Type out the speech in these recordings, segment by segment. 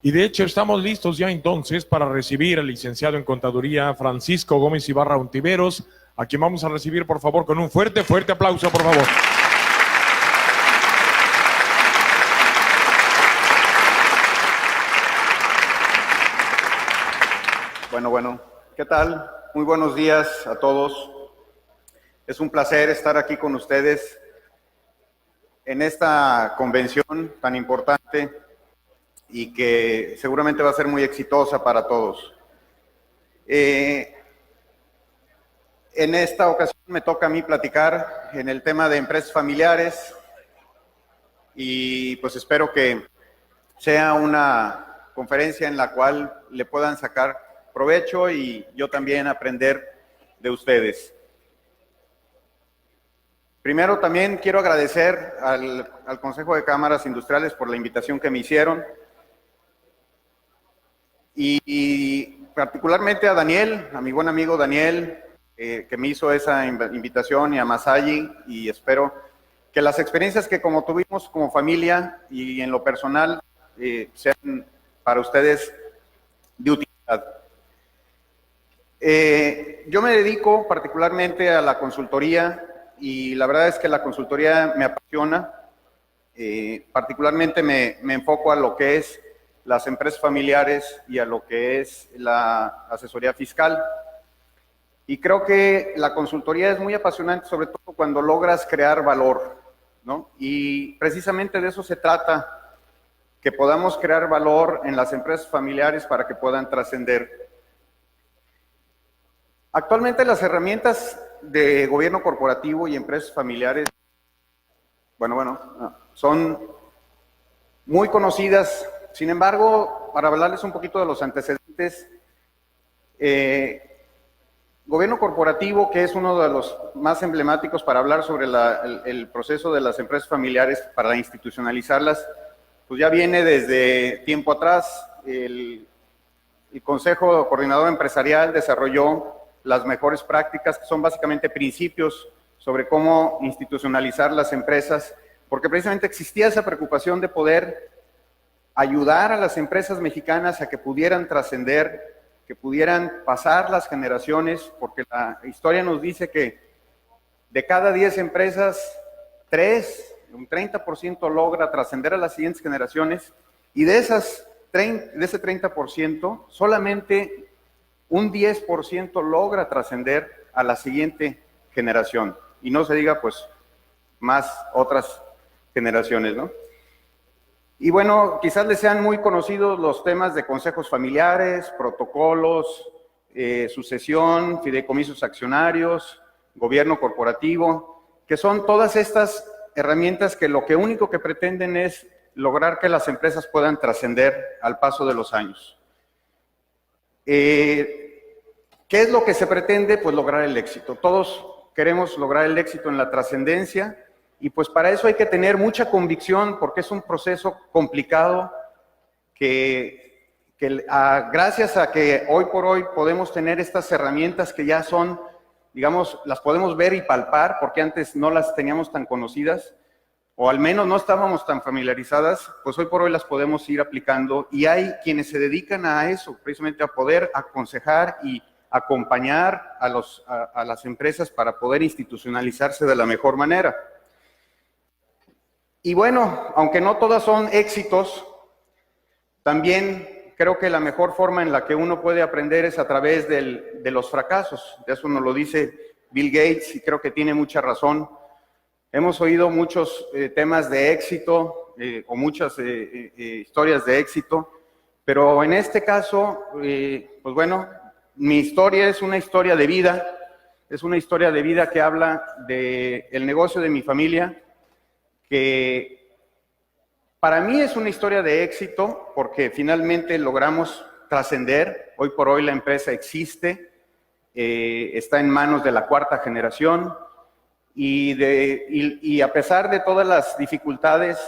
Y de hecho estamos listos ya entonces para recibir al licenciado en Contaduría Francisco Gómez Ibarra Ontiveros, a quien vamos a recibir por favor con un fuerte aplauso, por favor. Bueno, ¿qué tal? Muy buenos días a todos. Es un placer estar aquí con ustedes en esta convención tan importante y que seguramente va a ser muy exitosa para todos. En esta ocasión me toca a mí platicar en el tema de empresas familiares y pues espero que sea una conferencia en la cual le puedan sacar provecho y yo también aprender de ustedes. Primero también quiero agradecer al Consejo de Cámaras Industriales por la invitación que me hicieron y particularmente a Daniel, a mi buen amigo Daniel, que me hizo esa invitación, y a Masayi, y espero que las experiencias que como tuvimos como familia y en lo personal sean para ustedes de utilidad. Yo me dedico particularmente a la consultoría y la verdad es que la consultoría me apasiona. Particularmente me enfoco a lo que es las empresas familiares y a lo que es la asesoría fiscal. Y creo que la consultoría es muy apasionante, sobre todo cuando logras crear valor, ¿no? Y precisamente de eso se trata, que podamos crear valor en las empresas familiares para que puedan trascender. Actualmente las de gobierno corporativo y empresas familiares, son muy conocidas. Sin embargo, para hablarles un poquito de los antecedentes, gobierno corporativo, que es uno de los más emblemáticos para hablar sobre el proceso de las empresas familiares para institucionalizarlas, pues ya viene desde tiempo atrás. El Consejo Coordinador Empresarial desarrolló las mejores prácticas, que son básicamente principios sobre cómo institucionalizar las empresas, porque precisamente existía esa preocupación de poder ayudar a las empresas mexicanas a que pudieran trascender, que pudieran pasar las generaciones, porque la historia nos dice que de cada 10 empresas, 3, un 30% logra trascender a las siguientes generaciones, y de ese 30%, solamente un 10% logra trascender a la siguiente generación. Y no se diga, pues, más otras generaciones, ¿no? Y bueno, quizás les sean muy conocidos los temas de consejos familiares, protocolos, sucesión, fideicomisos accionarios, gobierno corporativo, que son todas estas herramientas que lo único que pretenden es lograr que las empresas puedan trascender al paso de los años. ¿Qué es lo que se pretende? Pues lograr el éxito. Todos queremos lograr el éxito en la trascendencia, y pues para eso hay que tener mucha convicción, porque es un proceso complicado que gracias a que hoy por hoy podemos tener estas herramientas que ya son, digamos, las podemos ver y palpar, porque antes no las teníamos tan conocidas, o al menos no estábamos tan familiarizadas, pues hoy por hoy las podemos ir aplicando, y hay quienes se dedican a eso, precisamente a poder aconsejar y acompañar a las empresas para poder institucionalizarse de la mejor manera. Y bueno, aunque no todas son éxitos, también creo que la mejor forma en la que uno puede aprender es a través de los fracasos. De eso nos lo dice Bill Gates, y creo que tiene mucha razón. Hemos oído muchos temas de éxito o muchas historias de éxito, pero en este caso, pues bueno, mi historia es una historia de vida, que habla del negocio de mi familia, que para mí es una historia de éxito porque finalmente logramos trascender. Hoy por hoy la empresa existe, está en manos de la cuarta generación, y a pesar de todas las dificultades,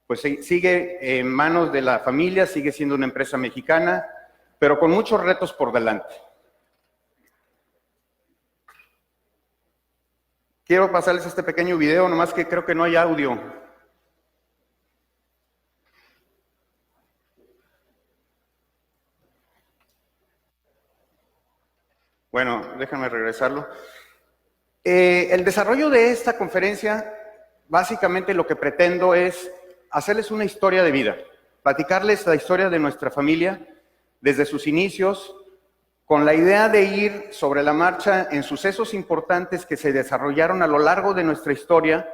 pues sigue en manos de la familia, sigue siendo una empresa mexicana, pero con muchos retos por delante. Quiero pasarles este pequeño video, nomás que creo que no hay audio. Bueno, déjame regresarlo. El desarrollo de esta conferencia, básicamente lo que pretendo es hacerles una historia de vida, platicarles la historia de nuestra familia desde sus inicios, con la idea de ir sobre la marcha en sucesos importantes que se desarrollaron a lo largo de nuestra historia,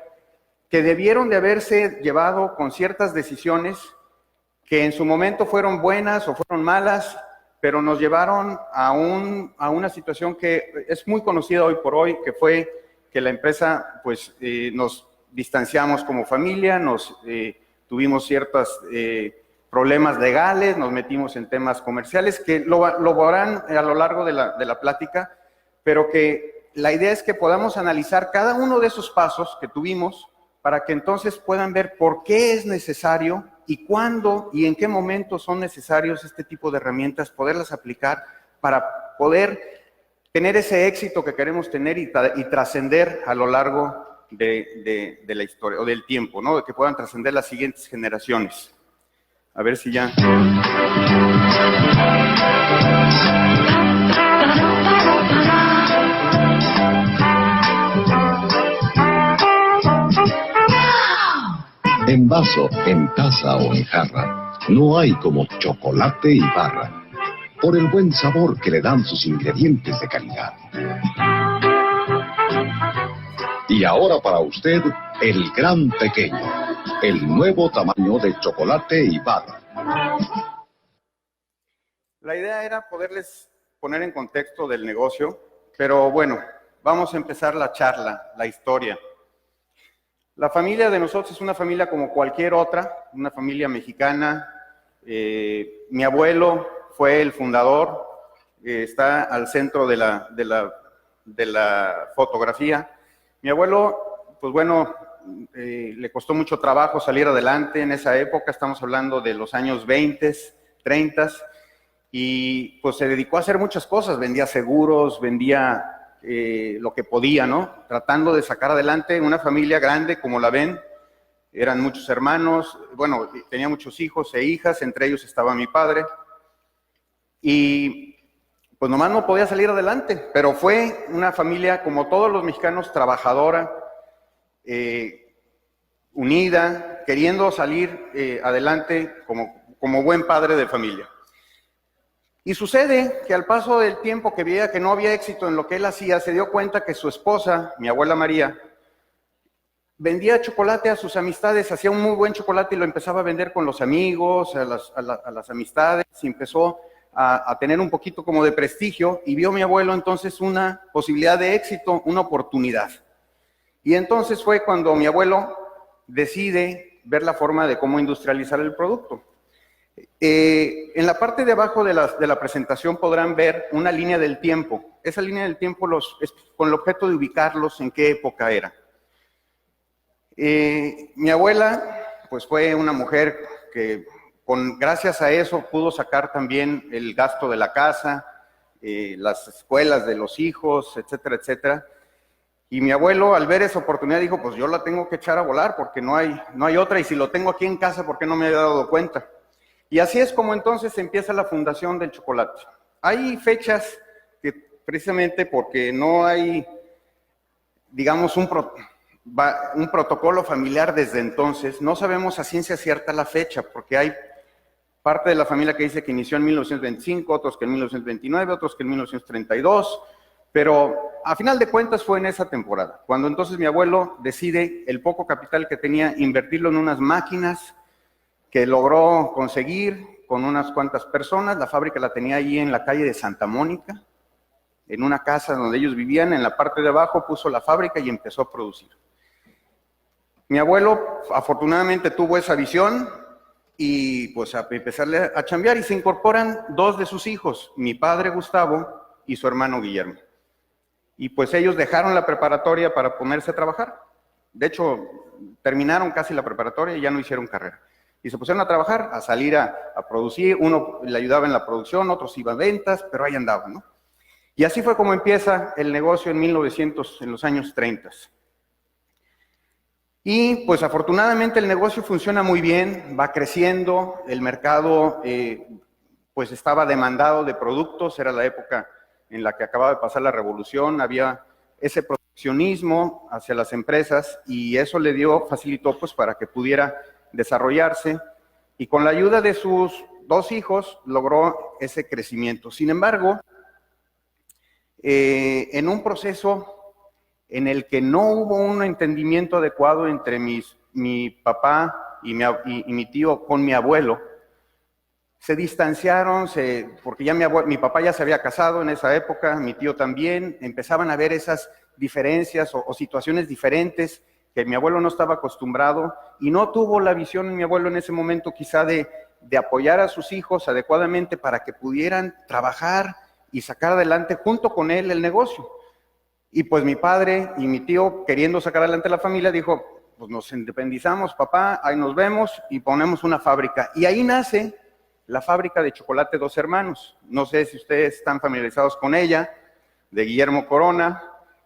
que debieron de haberse llevado con ciertas decisiones que en su momento fueron buenas o fueron malas, pero nos llevaron a una situación que es muy conocida hoy por hoy, que fue que la empresa, pues, nos distanciamos como familia, tuvimos ciertos problemas legales, nos metimos en temas comerciales, que lo verán a lo largo de la plática, pero que la idea es que podamos analizar cada uno de esos pasos que tuvimos para que entonces puedan ver por qué es necesario y cuándo y en qué momento son necesarios este tipo de herramientas, poderlas aplicar para poder tener ese éxito que queremos tener y trascender a lo largo de la historia o del tiempo, ¿no? De que puedan trascender las siguientes generaciones. A ver si ya... En vaso, en taza o en jarra, no hay como chocolate y barra, por el buen sabor que le dan sus ingredientes de calidad. Y ahora para usted, el gran pequeño, el nuevo tamaño de chocolate y barra. La idea era poderles poner en contexto del negocio, pero bueno, vamos a empezar la charla, la historia. La familia de nosotros es una familia como cualquier otra, una familia mexicana. Mi abuelo fue el fundador, está al centro de la fotografía. Mi abuelo, pues bueno, le costó mucho trabajo salir adelante en esa época, estamos hablando de los años 20, 30, y pues se dedicó a hacer muchas cosas, vendía seguros, vendía lo que podía, ¿no? Tratando de sacar adelante una familia grande, como la ven, eran muchos hermanos, bueno, tenía muchos hijos e hijas, entre ellos estaba mi padre, y pues nomás no podía salir adelante, pero fue una familia, como todos los mexicanos, trabajadora, unida, queriendo salir adelante como buen padre de familia. Y sucede que al paso del tiempo que veía que no había éxito en lo que él hacía, se dio cuenta que su esposa, mi abuela María, vendía chocolate a sus amistades, hacía un muy buen chocolate y lo empezaba a vender con los amigos, a las amistades, y empezó a tener un poquito como de prestigio, y vio mi abuelo entonces una posibilidad de éxito, una oportunidad. Y entonces fue cuando mi abuelo decide ver la forma de cómo industrializar el producto. En la parte de abajo de la presentación podrán ver una línea del tiempo. Esa línea del tiempo es con el objeto de ubicarlos en qué época era. Mi abuela, pues fue una mujer que gracias a eso pudo sacar también el gasto de la casa, las escuelas de los hijos, etcétera, etcétera. Y mi abuelo, al ver esa oportunidad, dijo, pues yo la tengo que echar a volar porque no hay otra, y si lo tengo aquí en casa, ¿por qué no me he dado cuenta? Y así es como entonces empieza la fundación del chocolate. Hay fechas que precisamente porque no hay, digamos, un protocolo familiar desde entonces, no sabemos a ciencia cierta la fecha, porque hay parte de la familia que dice que inició en 1925, otros que en 1929, otros que en 1932, pero a final de cuentas fue en esa temporada, cuando entonces mi abuelo decide el poco capital que tenía, invertirlo en unas máquinas que logró conseguir con unas cuantas personas. La fábrica la tenía allí en la calle de Santa Mónica, en una casa donde ellos vivían. En la parte de abajo puso la fábrica y empezó a producir. Mi abuelo afortunadamente tuvo esa visión y pues a empezarle a chambear, y se incorporan dos de sus hijos, mi padre Gustavo y su hermano Guillermo. Y pues ellos dejaron la preparatoria para ponerse a trabajar. De hecho, terminaron casi la preparatoria y ya no hicieron carrera. Y se pusieron a trabajar, a salir a producir. Uno le ayudaba en la producción, otros iban a ventas, pero ahí andaban, ¿no? Y así fue como empieza el negocio en los años 30. Y pues afortunadamente el negocio funciona muy bien, va creciendo, el mercado pues estaba demandado de productos, era la época en la que acababa de pasar la revolución, había ese proteccionismo hacia las empresas y eso le facilitó pues para que pudiera desarrollarse y con la ayuda de sus 2 hijos logró ese crecimiento. Sin embargo, en un proceso en el que no hubo un entendimiento adecuado entre mi papá y mi tío con mi abuelo, se distanciaron, porque ya mi papá ya se había casado en esa época, mi tío también, empezaban a ver esas diferencias o situaciones diferentes que mi abuelo no estaba acostumbrado y no tuvo la visión mi abuelo en ese momento quizá de apoyar a sus hijos adecuadamente para que pudieran trabajar y sacar adelante junto con él el negocio. Y pues mi padre y mi tío, queriendo sacar adelante la familia, dijo, pues nos independizamos, papá, ahí nos vemos y ponemos una fábrica. Y ahí nace la fábrica de chocolate Dos Hermanos. No sé si ustedes están familiarizados con ella, de Guillermo Corona,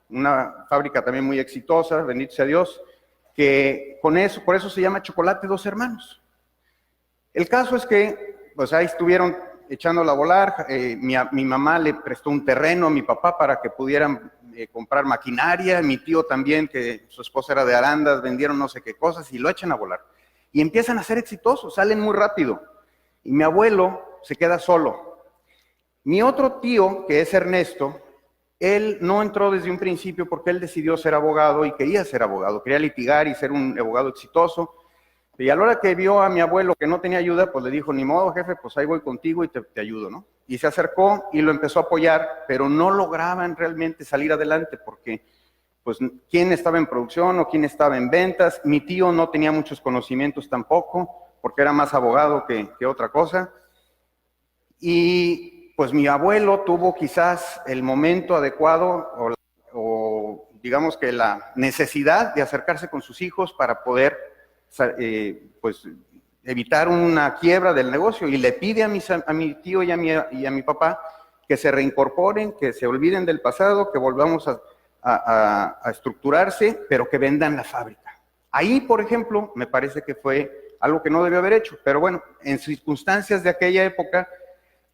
una fábrica también muy exitosa, bendito sea Dios, que por eso se llama Chocolate Dos Hermanos. El caso es que, pues ahí estuvieron echándola a volar, mi mamá le prestó un terreno a mi papá para que pudieran comprar maquinaria, mi tío también, que su esposa era de Arandas, vendieron no sé qué cosas y lo echan a volar. Y empiezan a ser exitosos, salen muy rápido. Y mi abuelo se queda solo. Mi otro tío, que es Ernesto, él no entró desde un principio porque él decidió ser abogado y quería ser abogado, quería litigar y ser un abogado exitoso. Y a la hora que vio a mi abuelo que no tenía ayuda, pues le dijo, ni modo jefe, pues ahí voy contigo y te ayudo, ¿no? Y se acercó y lo empezó a apoyar, pero no lograban realmente salir adelante porque, pues, quién estaba en producción o quién estaba en ventas. Mi tío no tenía muchos conocimientos tampoco, porque era más abogado que otra cosa. Y pues mi abuelo tuvo quizás el momento adecuado o digamos que la necesidad de acercarse con sus hijos para poder pues evitar una quiebra del negocio y le pide a mi tío y a mi papá que se reincorporen, que se olviden del pasado, que volvamos a estructurarse, pero que vendan la fábrica. Ahí, por ejemplo, me parece que fue algo que no debió haber hecho, pero bueno, en circunstancias de aquella época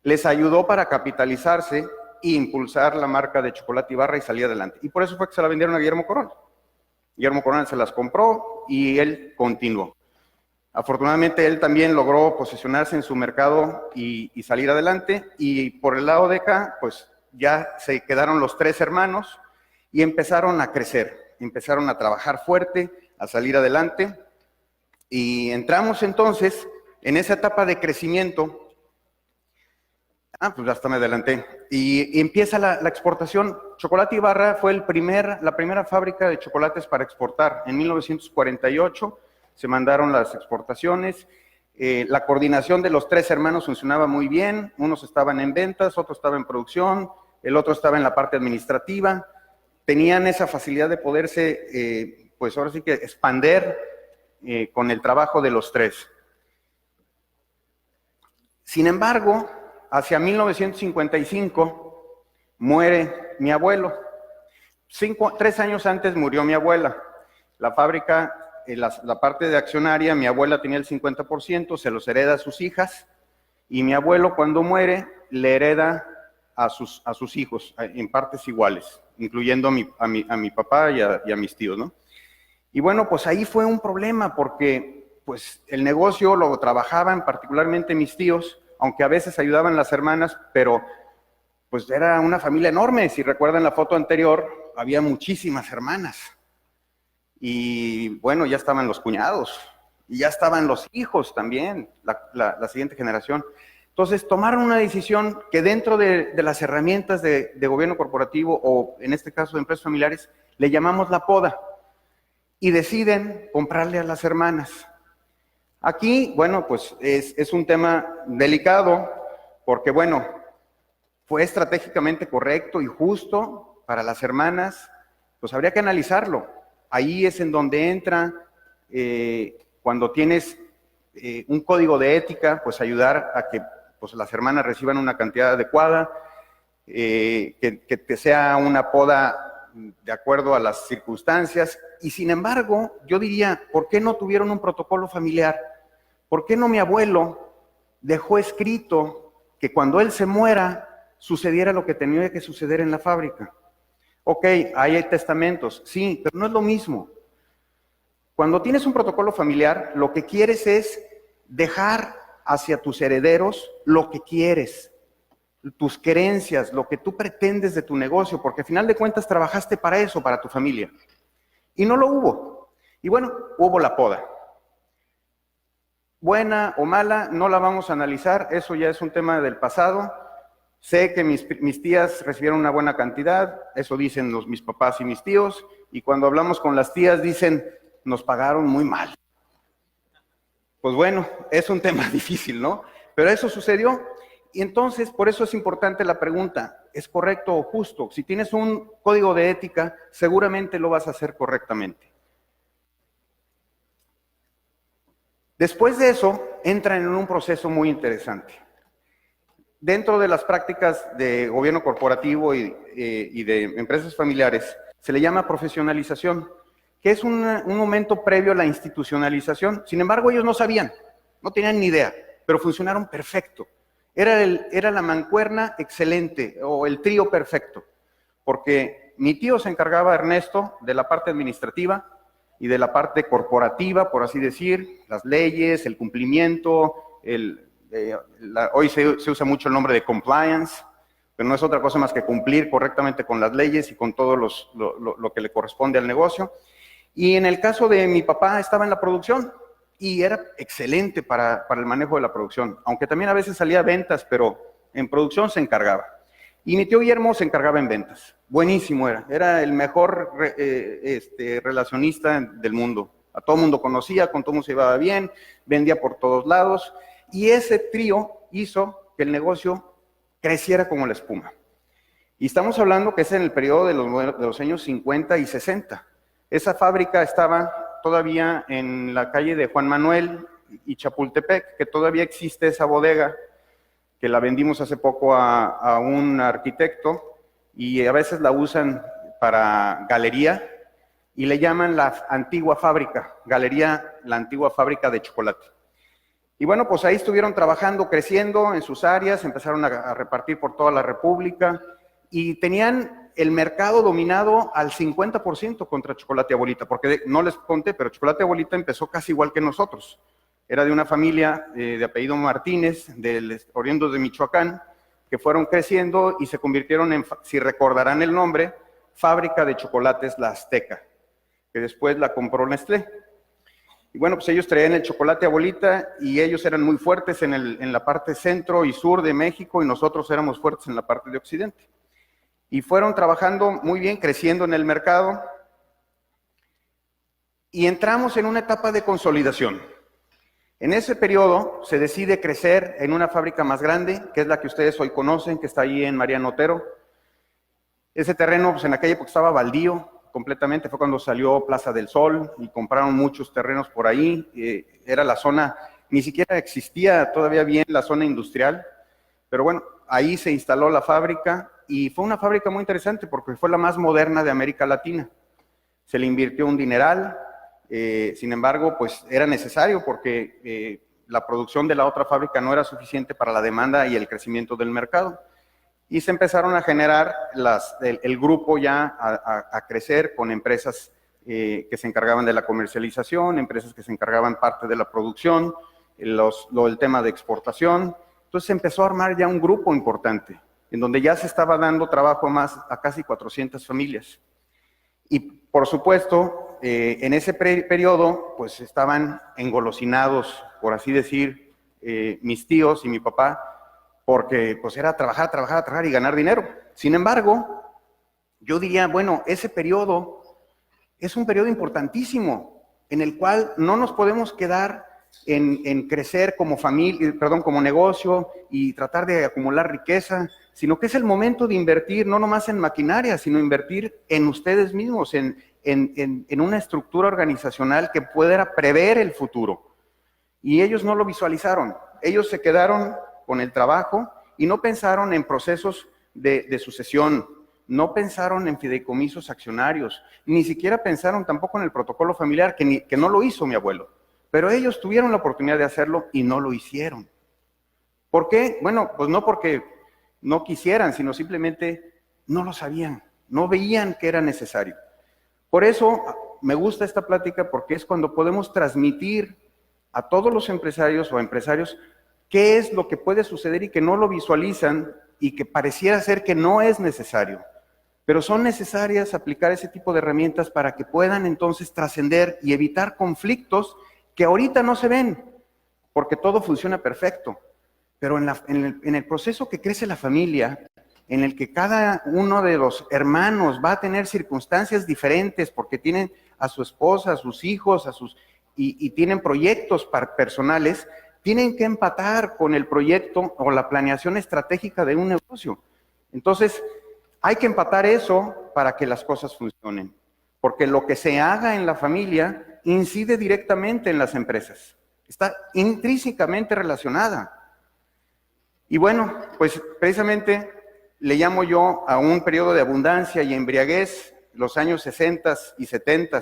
les ayudó para capitalizarse e impulsar la marca de Chocolate y Barra y salir adelante. Y por eso fue que se la vendieron a Guillermo Corona. Guillermo Corona se las compró y él continuó. Afortunadamente él también logró posicionarse en su mercado y salir adelante. Y por el lado de acá, pues ya se quedaron los 3 hermanos y empezaron a crecer, empezaron a trabajar fuerte, a salir adelante. Y entramos entonces en esa etapa de crecimiento. Pues hasta me adelanté. Y empieza la exportación. Chocolate y Barra fue la primera fábrica de chocolates para exportar. En 1948 se mandaron las exportaciones. La coordinación de los 3 hermanos funcionaba muy bien. Unos estaban en ventas, otro estaba en producción, el otro estaba en la parte administrativa. Tenían esa facilidad de poderse, pues ahora sí que expander con el trabajo de los 3. Sin embargo, hacia 1955 muere mi abuelo. 3 años antes murió mi abuela. La fábrica, la parte de accionaria, mi abuela tenía el 50%, se los hereda a sus hijas, y mi abuelo cuando muere le hereda a sus hijos en partes iguales, incluyendo a mi papá y a mis tíos, ¿no? Y bueno, pues ahí fue un problema porque pues el negocio lo trabajaban particularmente mis tíos, aunque a veces ayudaban las hermanas, pero pues era una familia enorme. Si recuerdan la foto anterior, había muchísimas hermanas. Y bueno, ya estaban los cuñados, y ya estaban los hijos también, la siguiente generación. Entonces tomaron una decisión que dentro de las herramientas de gobierno corporativo, o en este caso de empresas familiares, le llamamos la poda. Y deciden comprarle a las hermanas. Aquí, bueno, pues es un tema delicado porque, bueno, fue estratégicamente correcto y justo para las hermanas, pues habría que analizarlo. Ahí es en donde entra, cuando tienes un código de ética, pues ayudar a que pues, las hermanas reciban una cantidad adecuada, que te sea una poda de acuerdo a las circunstancias. Y sin embargo, yo diría, ¿por qué no tuvieron un protocolo familiar? ¿Por qué no mi abuelo dejó escrito que cuando él se muera, sucediera lo que tenía que suceder en la fábrica. Ok, ahí hay testamentos, sí, pero no es lo mismo. Cuando tienes un protocolo familiar, lo que quieres es dejar hacia tus herederos lo que quieres, tus creencias, lo que tú pretendes de tu negocio, porque al final de cuentas trabajaste para eso, para tu familia. Y no lo hubo. Y bueno, hubo la poda. Buena o mala, no la vamos a analizar, eso ya es un tema del pasado. Sé que mis tías recibieron una buena cantidad, eso dicen mis papás y mis tíos, y cuando hablamos con las tías dicen, nos pagaron muy mal. Pues bueno, es un tema difícil, ¿no? Pero eso sucedió, y entonces por eso es importante la pregunta, ¿es correcto o justo? Si tienes un código de ética, seguramente lo vas a hacer correctamente. Después de eso, entran en un proceso muy interesante. Dentro de las prácticas de gobierno corporativo y de empresas familiares, se le llama profesionalización, que es un momento previo a la institucionalización. Sin embargo, ellos no sabían, no tenían ni idea, pero funcionaron perfecto. Era la mancuerna excelente, o el trío perfecto, porque mi tío se encargaba, Ernesto, de la parte administrativa y de la parte corporativa, por así decir, las leyes, el cumplimiento, hoy se usa mucho el nombre de compliance, pero no es otra cosa más que cumplir correctamente con las leyes y con todo lo que le corresponde al negocio. Y en el caso de mi papá, estaba en la producción y era excelente para el manejo de la producción, aunque también a veces salía a ventas, pero en producción se encargaba. Y mi tío Guillermo se encargaba en ventas. Buenísimo era el mejor relacionista del mundo. A todo el mundo conocía, con todo el mundo se llevaba bien, vendía por todos lados. Y ese trío hizo que el negocio creciera como la espuma. Y estamos hablando que es en el periodo de los años 50 y 60. Esa fábrica estaba todavía en la calle de Juan Manuel y Chapultepec, que todavía existe esa bodega, que la vendimos hace poco a un arquitecto, y a veces la usan para galería, y le llaman la antigua fábrica, galería, la antigua fábrica de chocolate. Y bueno, pues ahí estuvieron trabajando, creciendo en sus áreas, empezaron a repartir por toda la República y tenían el mercado dominado al 50% contra Chocolate Abuelita, porque no les conté, pero Chocolate Abuelita empezó casi igual que nosotros. Era de una familia de apellido Martínez, oriundos de Michoacán, que fueron creciendo y se convirtieron en, si recordarán el nombre, Fábrica de Chocolates La Azteca, que después la compró Nestlé. Y bueno, pues ellos traían el chocolate abuelita y ellos eran muy fuertes en la parte centro y sur de México y nosotros éramos fuertes en la parte de occidente. Y fueron trabajando muy bien, creciendo en el mercado y entramos en una etapa de consolidación. En ese periodo se decide crecer en una fábrica más grande, que es la que ustedes hoy conocen, que está ahí en Mariano Otero. Ese terreno, pues en aquella época estaba baldío, completamente, fue cuando salió Plaza del Sol y compraron muchos terrenos por ahí, era la zona, ni siquiera existía todavía bien la zona industrial, pero bueno, ahí se instaló la fábrica y fue una fábrica muy interesante porque fue la más moderna de América Latina. Se le invirtió un dineral, sin embargo, pues era necesario porque la producción de la otra fábrica no era suficiente para la demanda y el crecimiento del mercado. Y se empezaron a generar el grupo ya a crecer con empresas que se encargaban de la comercialización, empresas que se encargaban parte de la producción, el tema de exportación. Entonces se empezó a armar ya un grupo importante, en donde ya se estaba dando trabajo a casi 400 familias. Y por supuesto, en ese periodo, pues estaban engolosinados, por así decir, mis tíos y mi papá, porque pues era trabajar y ganar dinero. Sin embargo, yo diría, bueno, ese periodo es un periodo importantísimo, en el cual no nos podemos quedar en crecer como familia, como negocio y tratar de acumular riqueza, sino que es el momento de invertir no nomás en maquinaria, sino invertir en ustedes mismos, en una estructura organizacional que pueda prever el futuro. Y ellos no lo visualizaron, ellos se quedaron con el trabajo y no pensaron en procesos de sucesión, no pensaron en fideicomisos accionarios, ni siquiera pensaron tampoco en el protocolo familiar, que no lo hizo mi abuelo, pero ellos tuvieron la oportunidad de hacerlo y no lo hicieron. ¿Por qué? Bueno, pues no porque no quisieran, sino simplemente no lo sabían, no veían que era necesario. Por eso me gusta esta plática, porque es cuando podemos transmitir a todos los empresarios o empresarios qué es lo que puede suceder y que no lo visualizan y que pareciera ser que no es necesario. Pero son necesarias aplicar ese tipo de herramientas para que puedan entonces trascender y evitar conflictos que ahorita no se ven, porque todo funciona perfecto. Pero en el proceso que crece la familia, en el que cada uno de los hermanos va a tener circunstancias diferentes, porque tienen a su esposa, a sus hijos, y tienen proyectos personales, tienen que empatar con el proyecto o la planeación estratégica de un negocio. Entonces, hay que empatar eso para que las cosas funcionen, porque lo que se haga en la familia incide directamente en las empresas, está intrínsecamente relacionada. Y bueno, pues precisamente le llamo yo a un periodo de abundancia y embriaguez, los años 60 y 70.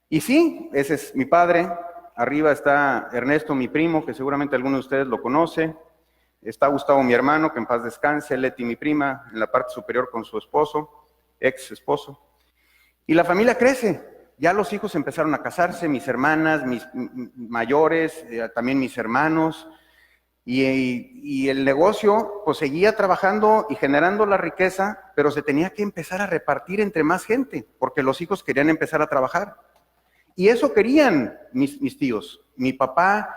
Y sí, ese es mi padre. Arriba está Ernesto, mi primo, que seguramente alguno de ustedes lo conoce. Está Gustavo, mi hermano, que en paz descanse. Leti, mi prima, en la parte superior con su esposo, ex esposo. Y la familia crece. Ya los hijos empezaron a casarse, mis hermanas, mis mayores, también mis hermanos. Y el negocio pues seguía trabajando y generando la riqueza, pero se tenía que empezar a repartir entre más gente, porque los hijos querían empezar a trabajar. Y eso querían mis tíos. Mi papá,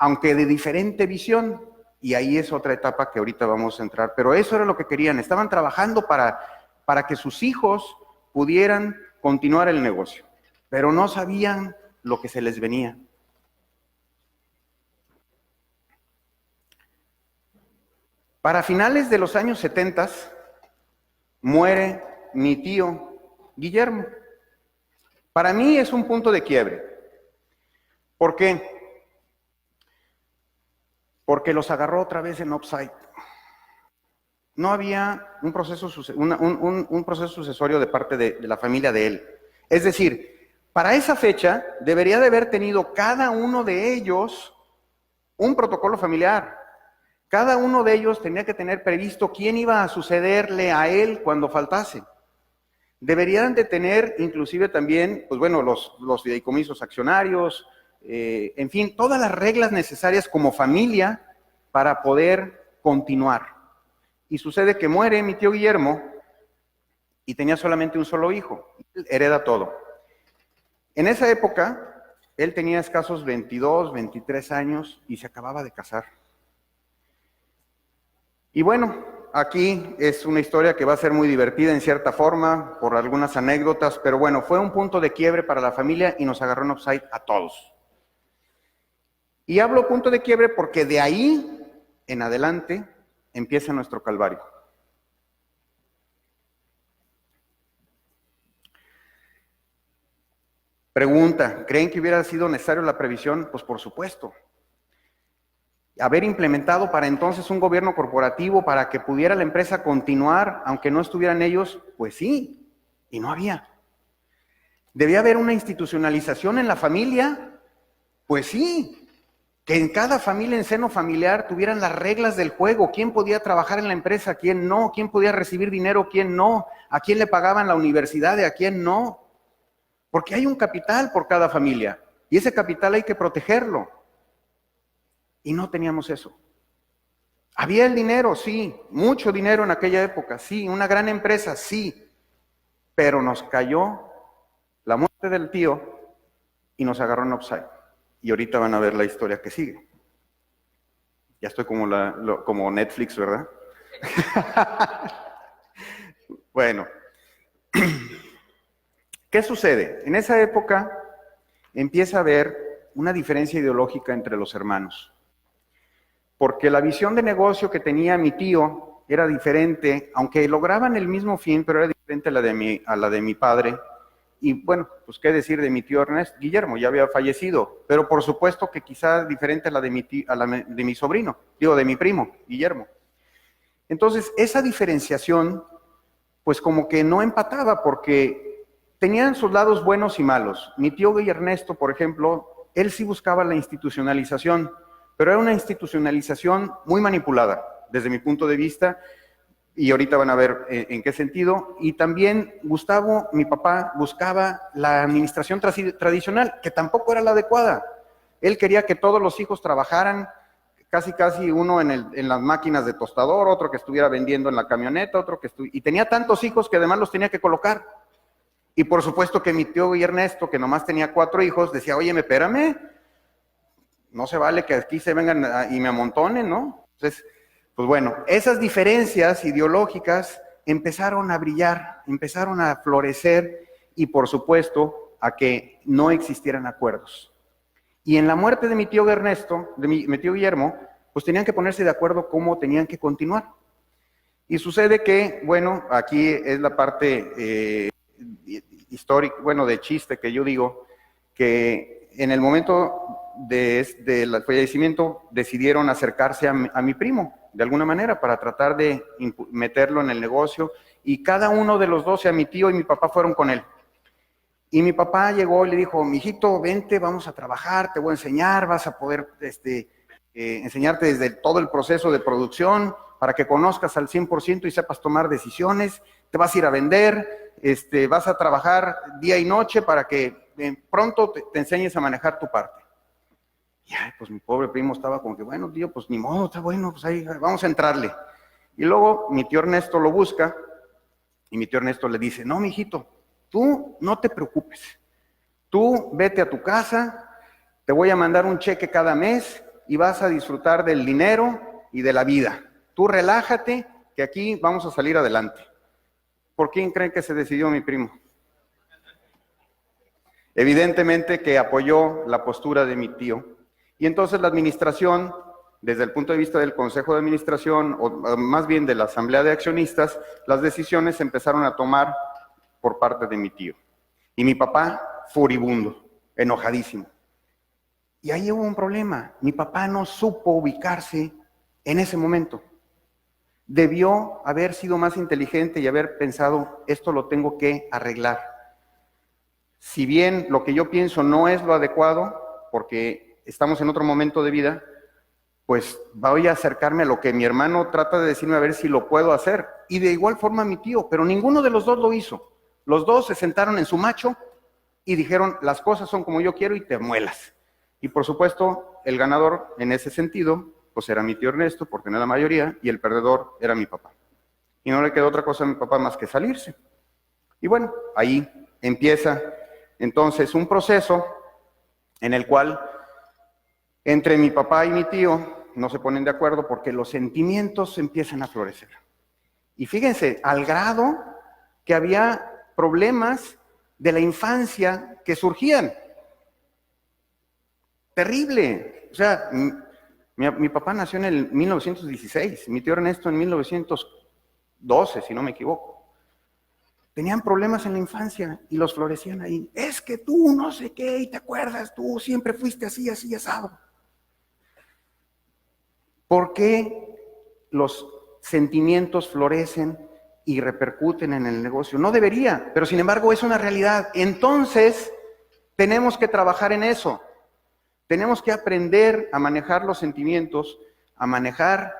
aunque de diferente visión, y ahí es otra etapa que ahorita vamos a entrar, pero eso era lo que querían. Estaban trabajando para que sus hijos pudieran continuar el negocio, pero no sabían lo que se les venía. Para finales de los años 70, muere mi tío Guillermo. Para mí es un punto de quiebre. ¿Por qué? Porque los agarró otra vez en upside. No había un proceso sucesorio de parte de la familia de él. Es decir, para esa fecha debería de haber tenido cada uno de ellos un protocolo familiar. Cada uno de ellos tenía que tener previsto quién iba a sucederle a él cuando faltase. Deberían de tener inclusive también, pues bueno, los fideicomisos accionarios, en fin, todas las reglas necesarias como familia para poder continuar. Y sucede que muere mi tío Guillermo y tenía solamente un solo hijo. Él hereda todo. En esa época, él tenía escasos 22, 23 años y se acababa de casar. Y bueno, aquí es una historia que va a ser muy divertida en cierta forma, por algunas anécdotas, pero bueno, fue un punto de quiebre para la familia y nos agarró en upside a todos. Y hablo punto de quiebre porque de ahí en adelante empieza nuestro calvario. Pregunta, ¿creen que hubiera sido necesario la previsión? Pues por supuesto. Haber implementado para entonces un gobierno corporativo para que pudiera la empresa continuar, aunque no estuvieran ellos, pues sí, y no había. ¿Debía haber una institucionalización en la familia? Pues sí, que en cada familia, en seno familiar, tuvieran las reglas del juego, quién podía trabajar en la empresa, quién no, quién podía recibir dinero, quién no, a quién le pagaban la universidad y a quién no. Porque hay un capital por cada familia, y ese capital hay que protegerlo. Y no teníamos eso. Había el dinero, sí, mucho dinero en aquella época, sí, una gran empresa, sí, pero nos cayó la muerte del tío y nos agarró en upside. Y ahorita van a ver la historia que sigue. Ya estoy como Netflix, ¿verdad? Bueno, ¿qué sucede? En esa época empieza a haber una diferencia ideológica entre los hermanos. Porque la visión de negocio que tenía mi tío era diferente, aunque lograban el mismo fin, pero era diferente a la de mi padre. Y bueno, pues qué decir de mi tío Ernesto, Guillermo, ya había fallecido, pero por supuesto que quizás diferente a la de mi sobrino, de mi primo, Guillermo. Entonces, esa diferenciación, pues como que no empataba, porque tenían sus lados buenos y malos. Mi tío Ernesto, por ejemplo, él sí buscaba la institucionalización, pero era una institucionalización muy manipulada. desde mi punto de vista, y ahorita van a ver en qué sentido. Y también Gustavo, mi papá, buscaba la administración tradicional, que tampoco era la adecuada. Él quería que todos los hijos trabajaran, casi uno en las máquinas de tostador, otro que estuviera vendiendo en la camioneta, otro que y tenía tantos hijos que además los tenía que colocar. Y por supuesto que mi tío y Ernesto, que nomás tenía 4 hijos, decía, oye, espérame, no se vale que aquí se vengan y me amontonen, ¿no? Entonces, pues bueno, esas diferencias ideológicas empezaron a brillar, empezaron a florecer y por supuesto a que no existieran acuerdos. Y en la muerte de mi tío Ernesto, de mi tío Guillermo, pues tenían que ponerse de acuerdo cómo tenían que continuar. Y sucede que, bueno, aquí es la parte histórica, bueno, de chiste que yo digo, que en el momento del fallecimiento decidieron acercarse a mi primo, de alguna manera, para tratar de meterlo en el negocio, y cada uno de los dos, o sea, mi tío y mi papá fueron con él. Y mi papá llegó y le dijo, mijito, vente, vamos a trabajar, te voy a enseñar, vas a poder enseñarte desde todo el proceso de producción para que conozcas al 100% y sepas tomar decisiones, te vas a ir a vender, vas a trabajar día y noche para que pronto te enseñes a manejar tu parte. Y ay, pues mi pobre primo estaba como que, bueno, tío, pues ni modo, está bueno, pues ahí vamos a entrarle. Y luego mi tío Ernesto lo busca y mi tío Ernesto le dice, no, mijito, tú no te preocupes, tú vete a tu casa, te voy a mandar un cheque cada mes y vas a disfrutar del dinero y de la vida. Tú relájate, que aquí vamos a salir adelante. ¿Por quién creen que se decidió mi primo? Evidentemente que apoyó la postura de mi tío. Y entonces la administración, desde el punto de vista del Consejo de Administración, o más bien de la Asamblea de Accionistas, las decisiones se empezaron a tomar por parte de mi tío. Y mi papá, furibundo, enojadísimo. Y ahí hubo un problema. Mi papá no supo ubicarse en ese momento. Debió haber sido más inteligente y haber pensado, esto lo tengo que arreglar. Si bien lo que yo pienso no es lo adecuado, porque estamos en otro momento de vida, pues voy a acercarme a lo que mi hermano trata de decirme a ver si lo puedo hacer. Y de igual forma mi tío, pero ninguno de los dos lo hizo. Los dos se sentaron en su macho y dijeron, las cosas son como yo quiero y te muelas. Y por supuesto, el ganador en ese sentido, pues era mi tío Ernesto, porque no era la mayoría, y el perdedor era mi papá. Y no le quedó otra cosa a mi papá más que salirse. Y bueno, ahí empieza entonces un proceso en el cual entre mi papá y mi tío no se ponen de acuerdo porque los sentimientos empiezan a florecer. Y fíjense, al grado que había problemas de la infancia que surgían. Terrible. O sea, mi papá nació en el 1916, mi tío Ernesto en 1912, si no me equivoco. Tenían problemas en la infancia y los florecían ahí. Es que tú no sé qué, y te acuerdas, tú siempre fuiste así, así, asado. ¿Por qué los sentimientos florecen y repercuten en el negocio? No debería, pero sin embargo es una realidad. Entonces, tenemos que trabajar en eso. Tenemos que aprender a manejar los sentimientos, a manejar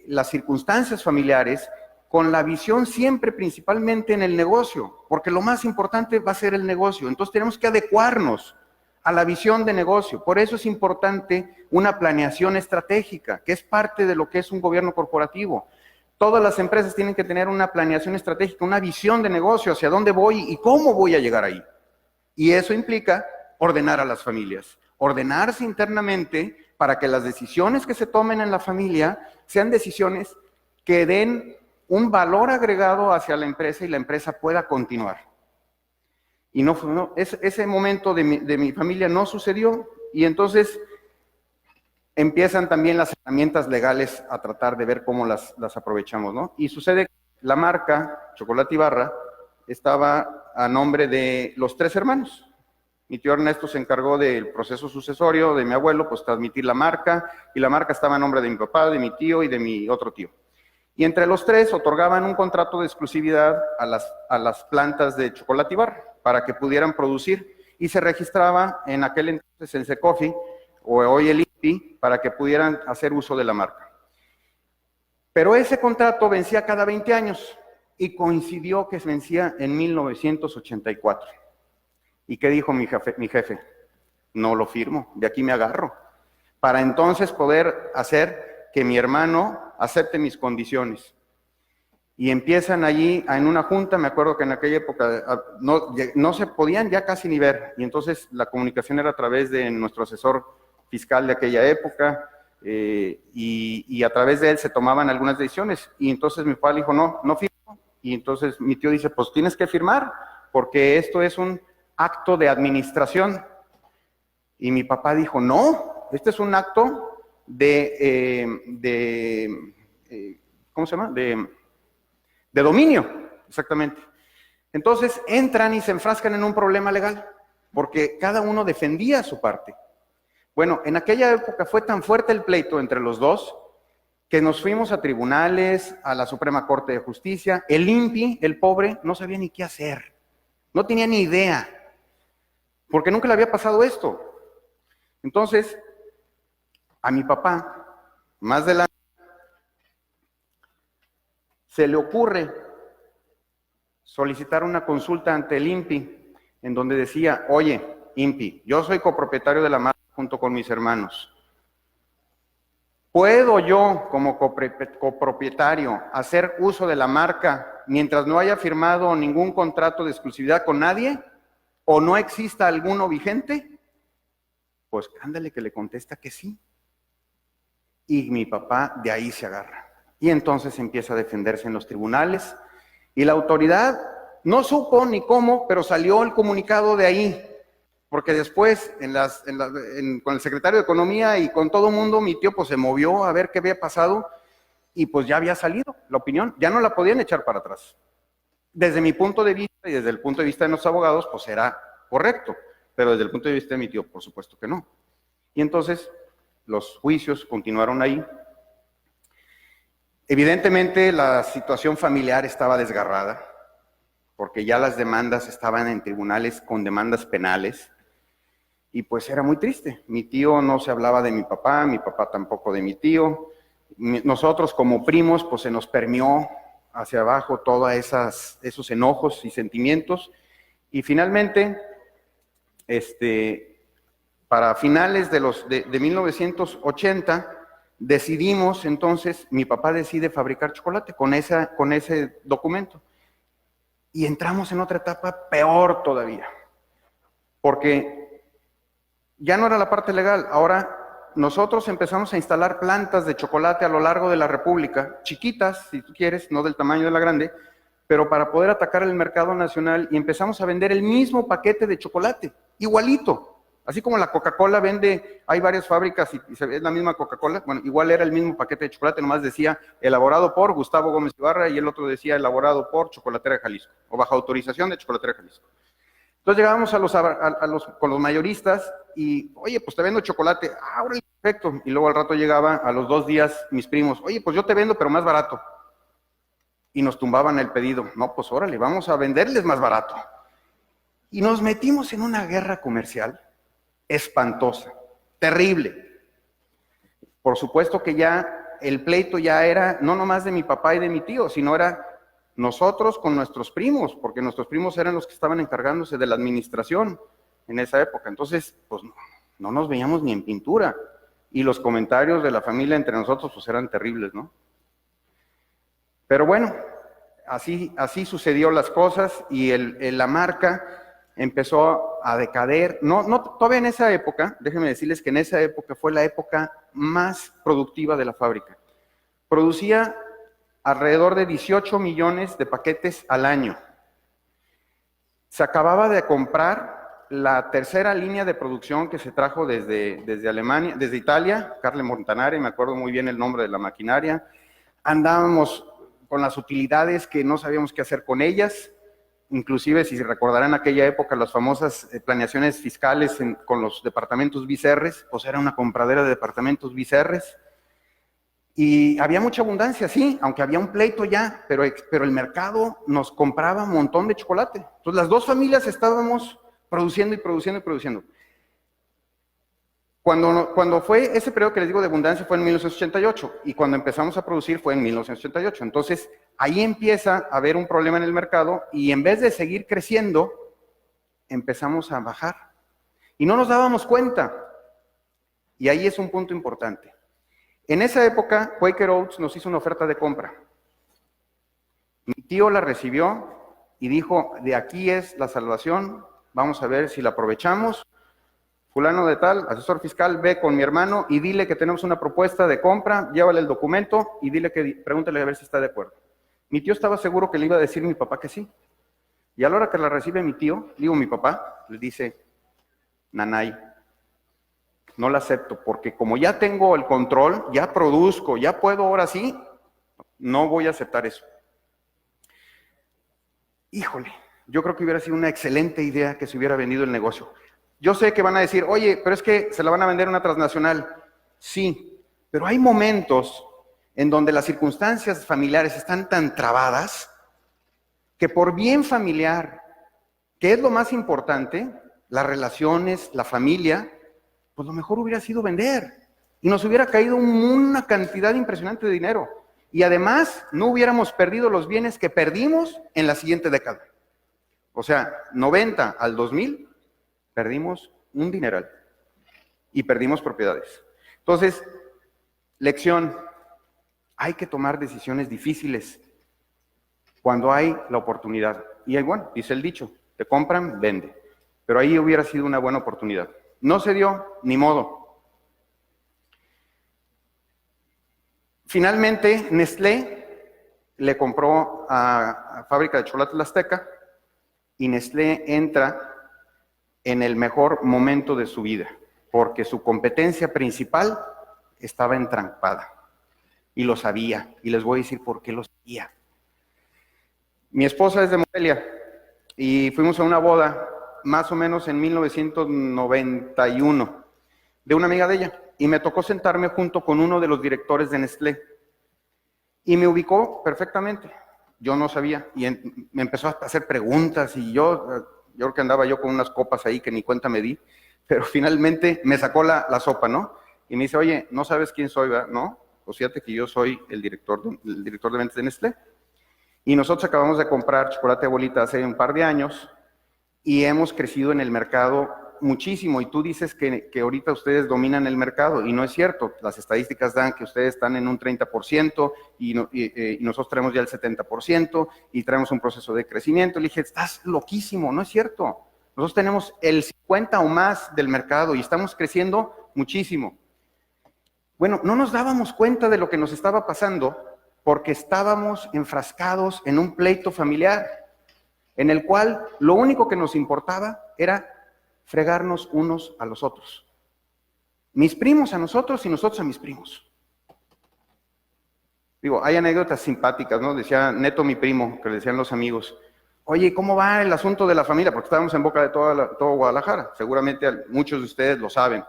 las circunstancias familiares con la visión siempre principalmente en el negocio, porque lo más importante va a ser el negocio. Entonces tenemos que adecuarnos a la visión de negocio. Por eso es importante una planeación estratégica, que es parte de lo que es un gobierno corporativo. Todas las empresas tienen que tener una planeación estratégica, una visión de negocio, hacia dónde voy y cómo voy a llegar ahí. Y eso implica ordenar a las familias, ordenarse internamente para que las decisiones que se tomen en la familia sean decisiones que den un valor agregado hacia la empresa y la empresa pueda continuar. Y ese momento de mi familia no sucedió, y entonces empiezan también las herramientas legales a tratar de ver cómo las aprovechamos, ¿no? Y sucede que la marca Chocolate y Barra estaba a nombre de los 3 hermanos. Mi tío Ernesto se encargó del proceso sucesorio de mi abuelo, pues transmitir la marca, y la marca estaba a nombre de mi papá, de mi tío y de mi otro tío. Y entre los 3 otorgaban un contrato de exclusividad a las plantas de Chocolate y Barra para que pudieran producir, y se registraba en aquel entonces el Secofi, o hoy el INPI, para que pudieran hacer uso de la marca. Pero ese contrato vencía cada 20 años y coincidió que vencía en 1984. ¿Y qué dijo mi jefe? No lo firmo, de aquí me agarro. Para entonces poder hacer que mi hermano acepte mis condiciones. Y empiezan allí en una junta, me acuerdo que en aquella época no se podían ya casi ni ver, y entonces la comunicación era a través de nuestro asesor fiscal de aquella época, y a través de él se tomaban algunas decisiones, y entonces mi papá dijo, no firmo, y entonces mi tío dice, pues tienes que firmar, porque esto es un acto de administración, y mi papá dijo, no, este es un acto ¿cómo se llama? De dominio, exactamente. Entonces entran y se enfrascan en un problema legal, porque cada uno defendía su parte. Bueno, en aquella época fue tan fuerte el pleito entre los dos, que nos fuimos a tribunales, a la Suprema Corte de Justicia. El INPI, el pobre, no sabía ni qué hacer, no tenía ni idea, porque nunca le había pasado esto. Entonces, a mi papá, más adelante, se le ocurre solicitar una consulta ante el INPI, en donde decía, oye, INPI, yo soy copropietario de la marca junto con mis hermanos. ¿Puedo yo, como copropietario, hacer uso de la marca mientras no haya firmado ningún contrato de exclusividad con nadie? ¿O no exista alguno vigente? Pues ándale que le contesta que sí. Y mi papá de ahí se agarra. Y entonces empieza a defenderse en los tribunales. Y la autoridad no supo ni cómo, pero salió el comunicado de ahí. Porque después, con el secretario de Economía y con todo el mundo, mi tío pues se movió a ver qué había pasado y pues ya había salido la opinión. Ya no la podían echar para atrás. Desde mi punto de vista y desde el punto de vista de los abogados, pues era correcto. Pero desde el punto de vista de mi tío, por supuesto que no. Y entonces los juicios continuaron ahí. Evidentemente la situación familiar estaba desgarrada, porque ya las demandas estaban en tribunales con demandas penales, y pues era muy triste. Mi tío no se hablaba de mi papá tampoco de mi tío. Nosotros como primos, pues se nos permeó hacia abajo todos esos enojos y sentimientos, y finalmente, para finales de 1980, decidimos entonces, mi papá decide fabricar chocolate con ese documento. Y entramos en otra etapa peor todavía, porque ya no era la parte legal. Ahora nosotros empezamos a instalar plantas de chocolate a lo largo de la República, chiquitas, si tú quieres, no del tamaño de la grande, pero para poder atacar el mercado nacional, y empezamos a vender el mismo paquete de chocolate, igualito. Así como la Coca-Cola vende, hay varias fábricas y es la misma Coca-Cola, bueno, igual era el mismo paquete de chocolate, nomás decía elaborado por Gustavo Gómez Ibarra y el otro decía elaborado por Chocolatera de Jalisco, o bajo autorización de Chocolatera de Jalisco. Entonces llegábamos con los mayoristas y, oye, pues te vendo chocolate, órale, perfecto. Y luego al rato llegaba, a los 2 días, mis primos, oye, pues yo te vendo, pero más barato. Y nos tumbaban el pedido, no, pues órale, vamos a venderles más barato. Y nos metimos en una guerra comercial espantosa, terrible. Por supuesto que ya el pleito ya era no nomás de mi papá y de mi tío, sino era nosotros con nuestros primos, porque nuestros primos eran los que estaban encargándose de la administración en esa época. Entonces, pues no nos veíamos ni en pintura. Y los comentarios de la familia entre nosotros pues eran terribles, ¿no? Pero bueno, así sucedió las cosas y la marca empezó a decader. Todavía en esa época, déjenme decirles que en esa época fue la época más productiva de la fábrica. Producía alrededor de 18 millones de paquetes al año. Se acababa de comprar la tercera línea de producción que se trajo desde Alemania, desde Italia, Carle Montanari, me acuerdo muy bien el nombre de la maquinaria. Andábamos con las utilidades que no sabíamos qué hacer con ellas. Inclusive, si se recordarán aquella época, las famosas planeaciones fiscales con los departamentos BICRs, pues era una compradera de departamentos BICRs. Y había mucha abundancia, sí, aunque había un pleito ya, pero el mercado nos compraba un montón de chocolate. Entonces las dos familias estábamos produciendo y produciendo y produciendo. Cuando fue ese periodo que les digo de abundancia fue en 1988 y cuando empezamos a producir fue en 1988. Entonces, ahí empieza a haber un problema en el mercado y en vez de seguir creciendo, empezamos a bajar. Y no nos dábamos cuenta. Y ahí es un punto importante. En esa época, Quaker Oats nos hizo una oferta de compra. Mi tío la recibió y dijo, de aquí es la salvación, vamos a ver si la aprovechamos. Fulano de tal, asesor fiscal, ve con mi hermano y dile que tenemos una propuesta de compra, llévale el documento y pregúntale a ver si está de acuerdo. Mi tío estaba seguro que le iba a decir mi papá que sí. Y a la hora que la recibe mi tío, mi papá, le dice, Nanay, no la acepto, porque como ya tengo el control, ya produzco, ya puedo ahora sí, no voy a aceptar eso. Híjole, yo creo que hubiera sido una excelente idea que se hubiera vendido el negocio. Yo sé que van a decir, oye, pero es que se la van a vender a una transnacional. Sí, pero hay momentos en donde las circunstancias familiares están tan trabadas que por bien familiar, que es lo más importante, las relaciones, la familia, pues lo mejor hubiera sido vender. Y nos hubiera caído una cantidad impresionante de dinero. Y además, no hubiéramos perdido los bienes que perdimos en la siguiente década. O sea, 90 al 2000, perdimos un dineral. Y perdimos propiedades. Entonces, lección, hay que tomar decisiones difíciles cuando hay la oportunidad. Y bueno, dice el dicho, te compran, vende. Pero ahí hubiera sido una buena oportunidad. No se dio, ni modo. Finalmente, Nestlé le compró a Fábrica de Chocolate La Azteca y Nestlé entra en el mejor momento de su vida, porque su competencia principal estaba entrampada y lo sabía, y les voy a decir por qué lo sabía. Mi esposa es de Morelia y fuimos a una boda más o menos en 1991 de una amiga de ella y me tocó sentarme junto con uno de los directores de Nestlé y me ubicó perfectamente. Yo no sabía y me empezó a hacer preguntas y yo creo que andaba yo con unas copas ahí que ni cuenta me di, pero finalmente me sacó la sopa, ¿no? Y me dice, oye, ¿no sabes quién soy, verdad? No, pues fíjate que yo soy el director de ventas de Nestlé. Y nosotros acabamos de comprar Chocolate Abuelita hace un par de años y hemos crecido en el mercado muchísimo. Y tú dices que ahorita ustedes dominan el mercado y no es cierto. Las estadísticas dan que ustedes están en un 30% y nosotros traemos ya el 70% y traemos un proceso de crecimiento. Le dije, estás loquísimo, no es cierto. Nosotros tenemos el 50 o más del mercado y estamos creciendo muchísimo. Bueno, no nos dábamos cuenta de lo que nos estaba pasando porque estábamos enfrascados en un pleito familiar en el cual lo único que nos importaba era fregarnos unos a los otros. Mis primos a nosotros y nosotros a mis primos. Digo, hay anécdotas simpáticas, ¿no? Decía Neto, mi primo, que le decían los amigos, oye, ¿cómo va el asunto de la familia? Porque estábamos en boca de todo Guadalajara, seguramente muchos de ustedes lo saben.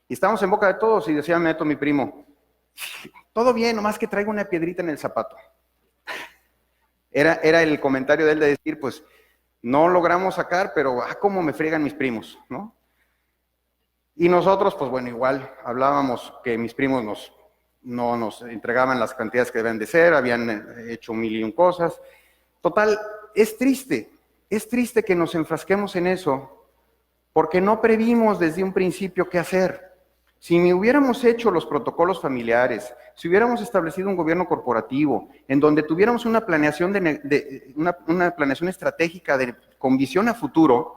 Y estábamos en boca de todos y decía Neto, mi primo, todo bien, nomás que traigo una piedrita en el zapato. Era el comentario de él de decir, pues, no logramos sacar, pero cómo me friegan mis primos, ¿no? Y nosotros, pues bueno, igual hablábamos que mis primos no nos entregaban las cantidades que deben de ser, habían hecho 1001 cosas. Total, es triste que nos enfrasquemos en eso, porque no previmos desde un principio qué hacer. Si hubiéramos hecho los protocolos familiares, si hubiéramos establecido un gobierno corporativo, en donde tuviéramos una planeación, una planeación estratégica con visión a futuro,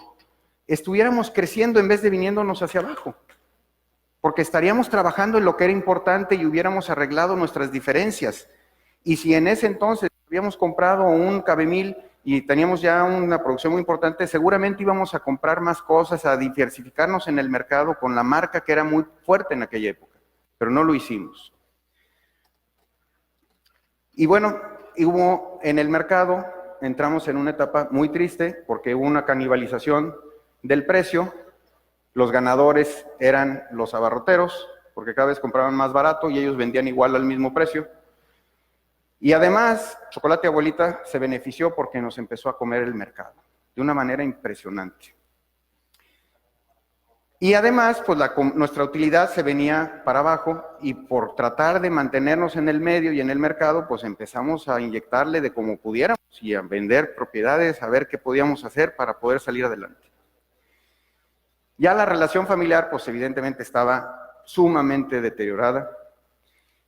estuviéramos creciendo en vez de viniéndonos hacia abajo. Porque estaríamos trabajando en lo que era importante y hubiéramos arreglado nuestras diferencias. Y si en ese entonces habíamos comprado un Cabemil y teníamos ya una producción muy importante, seguramente íbamos a comprar más cosas, a diversificarnos en el mercado con la marca que era muy fuerte en aquella época, pero no lo hicimos. Y bueno, en el mercado entramos en una etapa muy triste porque hubo una canibalización del precio. Los ganadores eran los abarroteros, porque cada vez compraban más barato y ellos vendían igual al mismo precio. Y además, Chocolate Abuelita se benefició porque nos empezó a comer el mercado de una manera impresionante. Y además, pues nuestra utilidad se venía para abajo y por tratar de mantenernos en el medio y en el mercado, pues empezamos a inyectarle de como pudiéramos y a vender propiedades, a ver qué podíamos hacer para poder salir adelante. Ya la relación familiar, pues evidentemente estaba sumamente deteriorada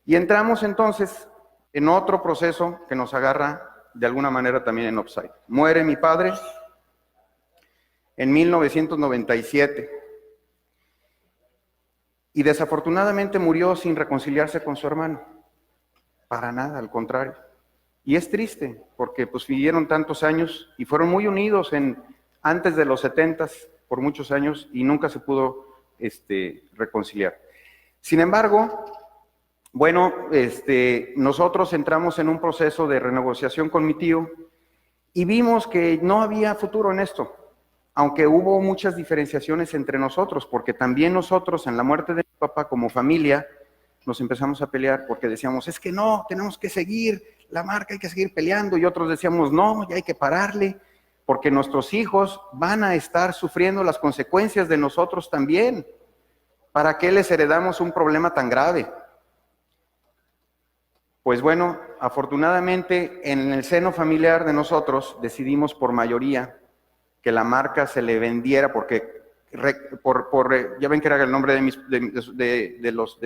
y entramos entonces en otro proceso que nos agarra de alguna manera también en offside. Muere mi padre en 1997. Y desafortunadamente murió sin reconciliarse con su hermano. Para nada, al contrario. Y es triste, porque pues vivieron tantos años y fueron muy unidos antes de los 70s, por muchos años, y nunca se pudo reconciliar. Sin embargo, bueno, nosotros entramos en un proceso de renegociación con mi tío y vimos que no había futuro en esto. Aunque hubo muchas diferenciaciones entre nosotros, porque también nosotros en la muerte de mi papá como familia nos empezamos a pelear porque decíamos, es que no, tenemos que seguir la marca, hay que seguir peleando, y otros decíamos, no, ya hay que pararle, porque nuestros hijos van a estar sufriendo las consecuencias de nosotros también. ¿Para qué les heredamos un problema tan grave? Pues bueno, afortunadamente en el seno familiar de nosotros decidimos por mayoría que la marca se le vendiera, porque ya ven que era el nombre de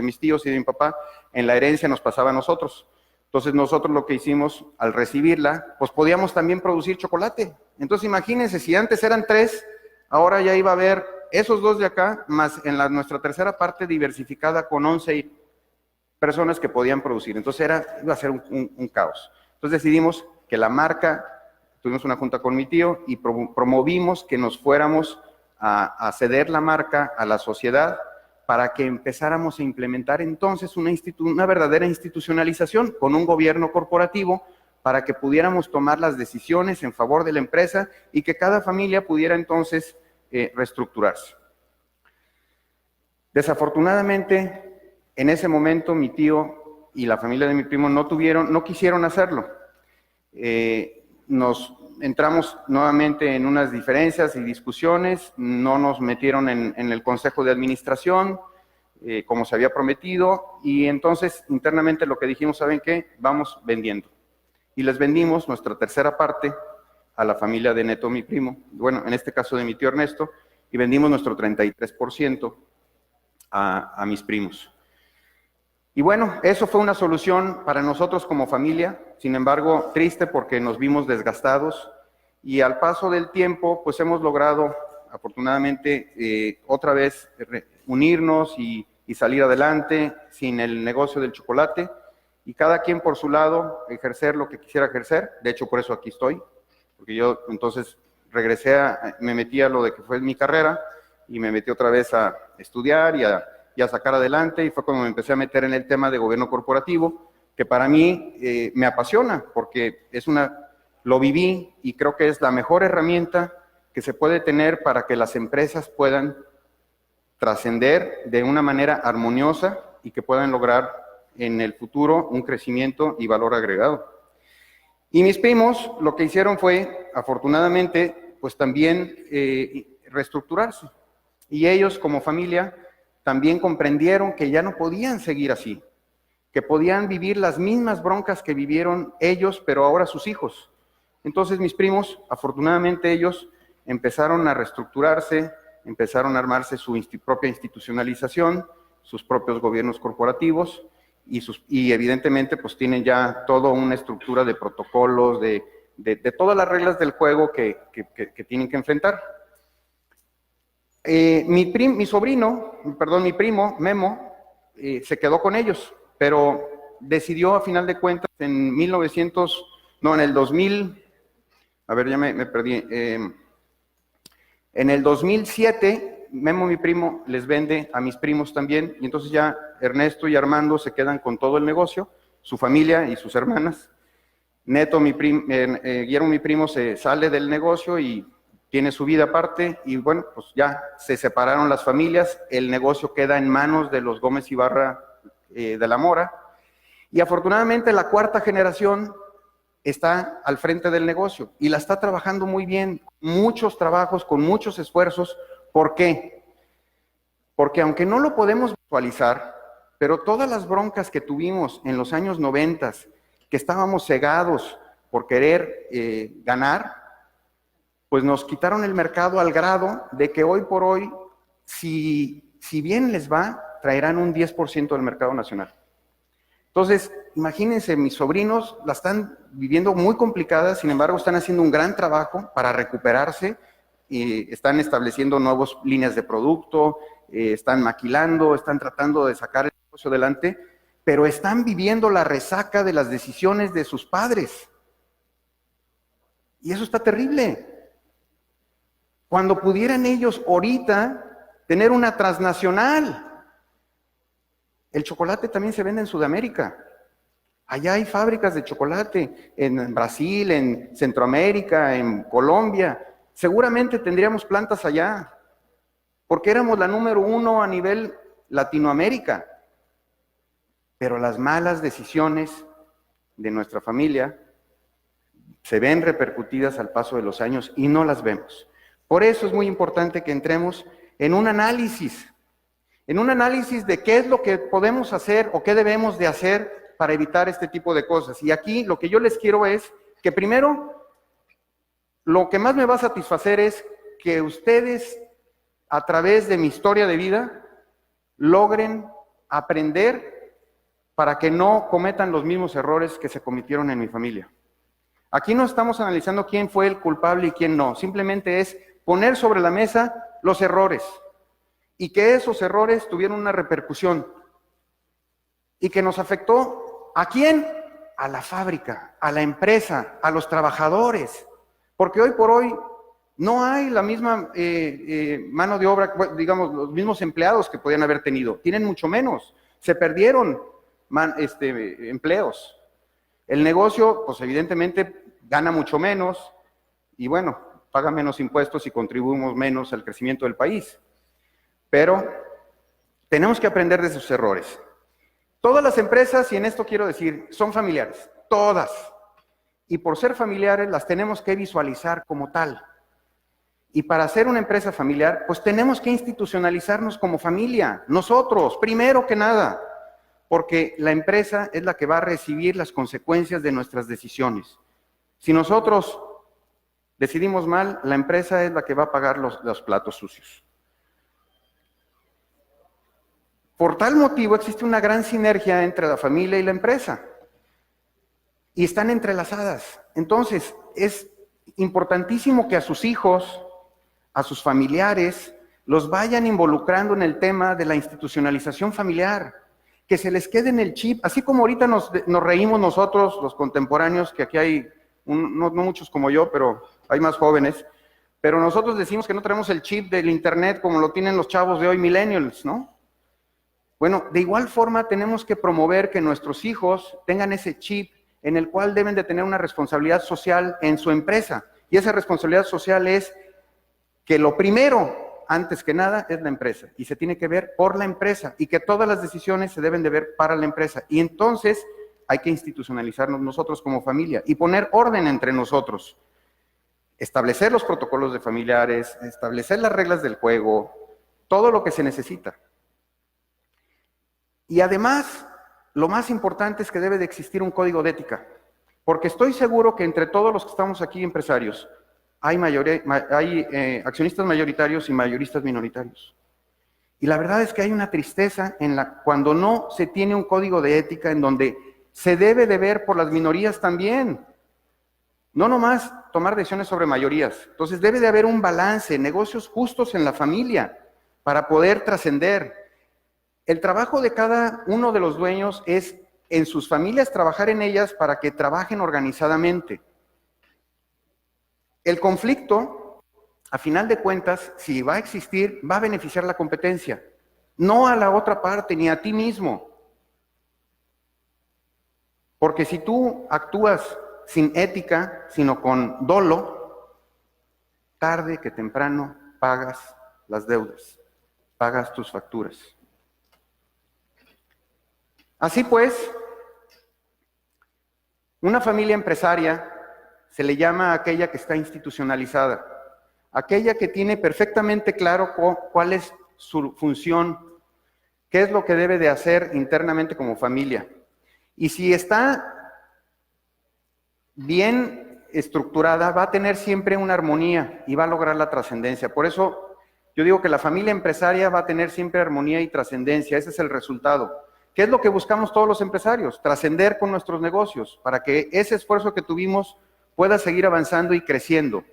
mis tíos y de mi papá, en la herencia nos pasaba a nosotros. Entonces nosotros lo que hicimos al recibirla, pues podíamos también producir chocolate. Entonces imagínense, si antes eran 3, ahora ya iba a haber esos 2 de acá, más en nuestra tercera parte diversificada con 11 personas que podían producir. Entonces iba a ser un caos. Entonces decidimos que la marca, tuvimos una junta con mi tío y promovimos que nos fuéramos a ceder la marca a la sociedad para que empezáramos a implementar entonces una verdadera institucionalización con un gobierno corporativo para que pudiéramos tomar las decisiones en favor de la empresa y que cada familia pudiera entonces reestructurarse. Desafortunadamente, en ese momento mi tío y la familia de mi primo no quisieron hacerlo. Nos entramos nuevamente en unas diferencias y discusiones, no nos metieron en el consejo de administración, como se había prometido, y entonces internamente lo que dijimos, ¿saben qué? Vamos vendiendo. Y les vendimos nuestra tercera parte a la familia de Neto, mi primo, bueno, en este caso de mi tío Ernesto, y vendimos nuestro 33% a mis primos. Y bueno, eso fue una solución para nosotros como familia, sin embargo, triste porque nos vimos desgastados y al paso del tiempo, pues hemos logrado, afortunadamente, otra vez unirnos y salir adelante sin el negocio del chocolate y cada quien por su lado ejercer lo que quisiera ejercer. De hecho, por eso aquí estoy, porque yo entonces me metí a lo de que fue mi carrera y me metí otra vez a estudiar y a sacar adelante, y fue cuando me empecé a meter en el tema de gobierno corporativo, que para mí me apasiona, porque lo viví y creo que es la mejor herramienta que se puede tener para que las empresas puedan trascender de una manera armoniosa y que puedan lograr en el futuro un crecimiento y valor agregado. Y mis primos lo que hicieron fue, afortunadamente, pues también reestructurarse. Y ellos como familia también comprendieron que ya no podían seguir así, que podían vivir las mismas broncas que vivieron ellos, pero ahora sus hijos. Entonces mis primos, afortunadamente ellos empezaron a reestructurarse, empezaron a armarse su propia institucionalización, sus propios gobiernos corporativos, y evidentemente pues tienen ya toda una estructura de protocolos, de todas las reglas del juego que tienen que enfrentar. Mi primo, Memo, se quedó con ellos, pero decidió a final de cuentas en el 2000, a ver, ya me perdí, en el 2007, Memo, mi primo, les vende a mis primos también, y entonces ya Ernesto y Armando se quedan con todo el negocio, su familia y sus hermanas. Neto, Guillermo, mi primo, se sale del negocio y tiene su vida aparte, y bueno, pues ya se separaron las familias, el negocio queda en manos de los Gómez Ibarra de la Mora, y afortunadamente la cuarta generación está al frente del negocio, y la está trabajando muy bien, muchos trabajos, con muchos esfuerzos. ¿Por qué? Porque aunque no lo podemos visualizar, pero todas las broncas que tuvimos en los años 90, que estábamos cegados por querer ganar, pues nos quitaron el mercado al grado de que hoy por hoy, si bien les va, traerán un 10% del mercado nacional. Entonces, imagínense, mis sobrinos la están viviendo muy complicada, sin embargo, están haciendo un gran trabajo para recuperarse, y están estableciendo nuevas líneas de producto, están maquilando, están tratando de sacar el negocio adelante, pero están viviendo la resaca de las decisiones de sus padres. Y eso está terrible. Cuando pudieran ellos ahorita tener una transnacional. El chocolate también se vende en Sudamérica. Allá hay fábricas de chocolate, en Brasil, en Centroamérica, en Colombia. Seguramente tendríamos plantas allá, porque éramos la número 1 a nivel Latinoamérica. Pero las malas decisiones de nuestra familia se ven repercutidas al paso de los años y no las vemos. Por eso es muy importante que entremos en un análisis de qué es lo que podemos hacer o qué debemos de hacer para evitar este tipo de cosas. Y aquí lo que yo les quiero es que primero, lo que más me va a satisfacer es que ustedes, a través de mi historia de vida, logren aprender para que no cometan los mismos errores que se cometieron en mi familia. Aquí no estamos analizando quién fue el culpable y quién no, simplemente es poner sobre la mesa los errores y que esos errores tuvieron una repercusión y que nos afectó ¿a quién? A la fábrica, a la empresa, a los trabajadores, porque hoy por hoy no hay la misma mano de obra, digamos, los mismos empleados que podían haber tenido, tienen mucho menos, se perdieron empleos. El negocio, pues evidentemente gana mucho menos y bueno, paga menos impuestos y contribuimos menos al crecimiento del país. Pero tenemos que aprender de sus errores. Todas las empresas, y en esto quiero decir, son familiares, todas. Y por ser familiares las tenemos que visualizar como tal. Y para ser una empresa familiar, pues tenemos que institucionalizarnos como familia, nosotros, primero que nada, porque la empresa es la que va a recibir las consecuencias de nuestras decisiones. Si nosotros decidimos mal, la empresa es la que va a pagar los platos sucios. Por tal motivo existe una gran sinergia entre la familia y la empresa. Y están entrelazadas. Entonces, es importantísimo que a sus hijos, a sus familiares, los vayan involucrando en el tema de la institucionalización familiar, que se les quede en el chip, así como ahorita nos reímos nosotros, los contemporáneos, que aquí hay, no muchos como yo, pero hay más jóvenes, pero nosotros decimos que no tenemos el chip del internet como lo tienen los chavos de hoy, millennials, ¿no? Bueno, de igual forma tenemos que promover que nuestros hijos tengan ese chip en el cual deben de tener una responsabilidad social en su empresa. Y esa responsabilidad social es que lo primero, antes que nada, es la empresa. Y se tiene que ver por la empresa. Y que todas las decisiones se deben de ver para la empresa. Y entonces hay que institucionalizarnos nosotros como familia y poner orden entre nosotros. Establecer los protocolos de familiares, establecer las reglas del juego, todo lo que se necesita. Y además, lo más importante es que debe de existir un código de ética, porque estoy seguro que entre todos los que estamos aquí empresarios, hay accionistas mayoritarios y mayoristas minoritarios. Y la verdad es que hay una tristeza cuando no se tiene un código de ética en donde se debe de ver por las minorías también. No nomás tomar decisiones sobre mayorías. Entonces debe de haber un balance, negocios justos en la familia para poder trascender. El trabajo de cada uno de los dueños es en sus familias trabajar en ellas para que trabajen organizadamente. El conflicto, a final de cuentas, si va a existir, va a beneficiar la competencia, no a la otra parte ni a ti mismo. Porque si tú actúas sin ética, sino con dolo, tarde que temprano pagas las deudas, pagas tus facturas. Así pues, una familia empresaria se le llama a aquella que está institucionalizada, aquella que tiene perfectamente claro cuál es su función, qué es lo que debe de hacer internamente como familia. Y si está bien estructurada, va a tener siempre una armonía y va a lograr la trascendencia. Por eso yo digo que la familia empresaria va a tener siempre armonía y trascendencia. Ese es el resultado. ¿Qué es lo que buscamos todos los empresarios? Trascender con nuestros negocios, para que ese esfuerzo que tuvimos pueda seguir avanzando y creciendo.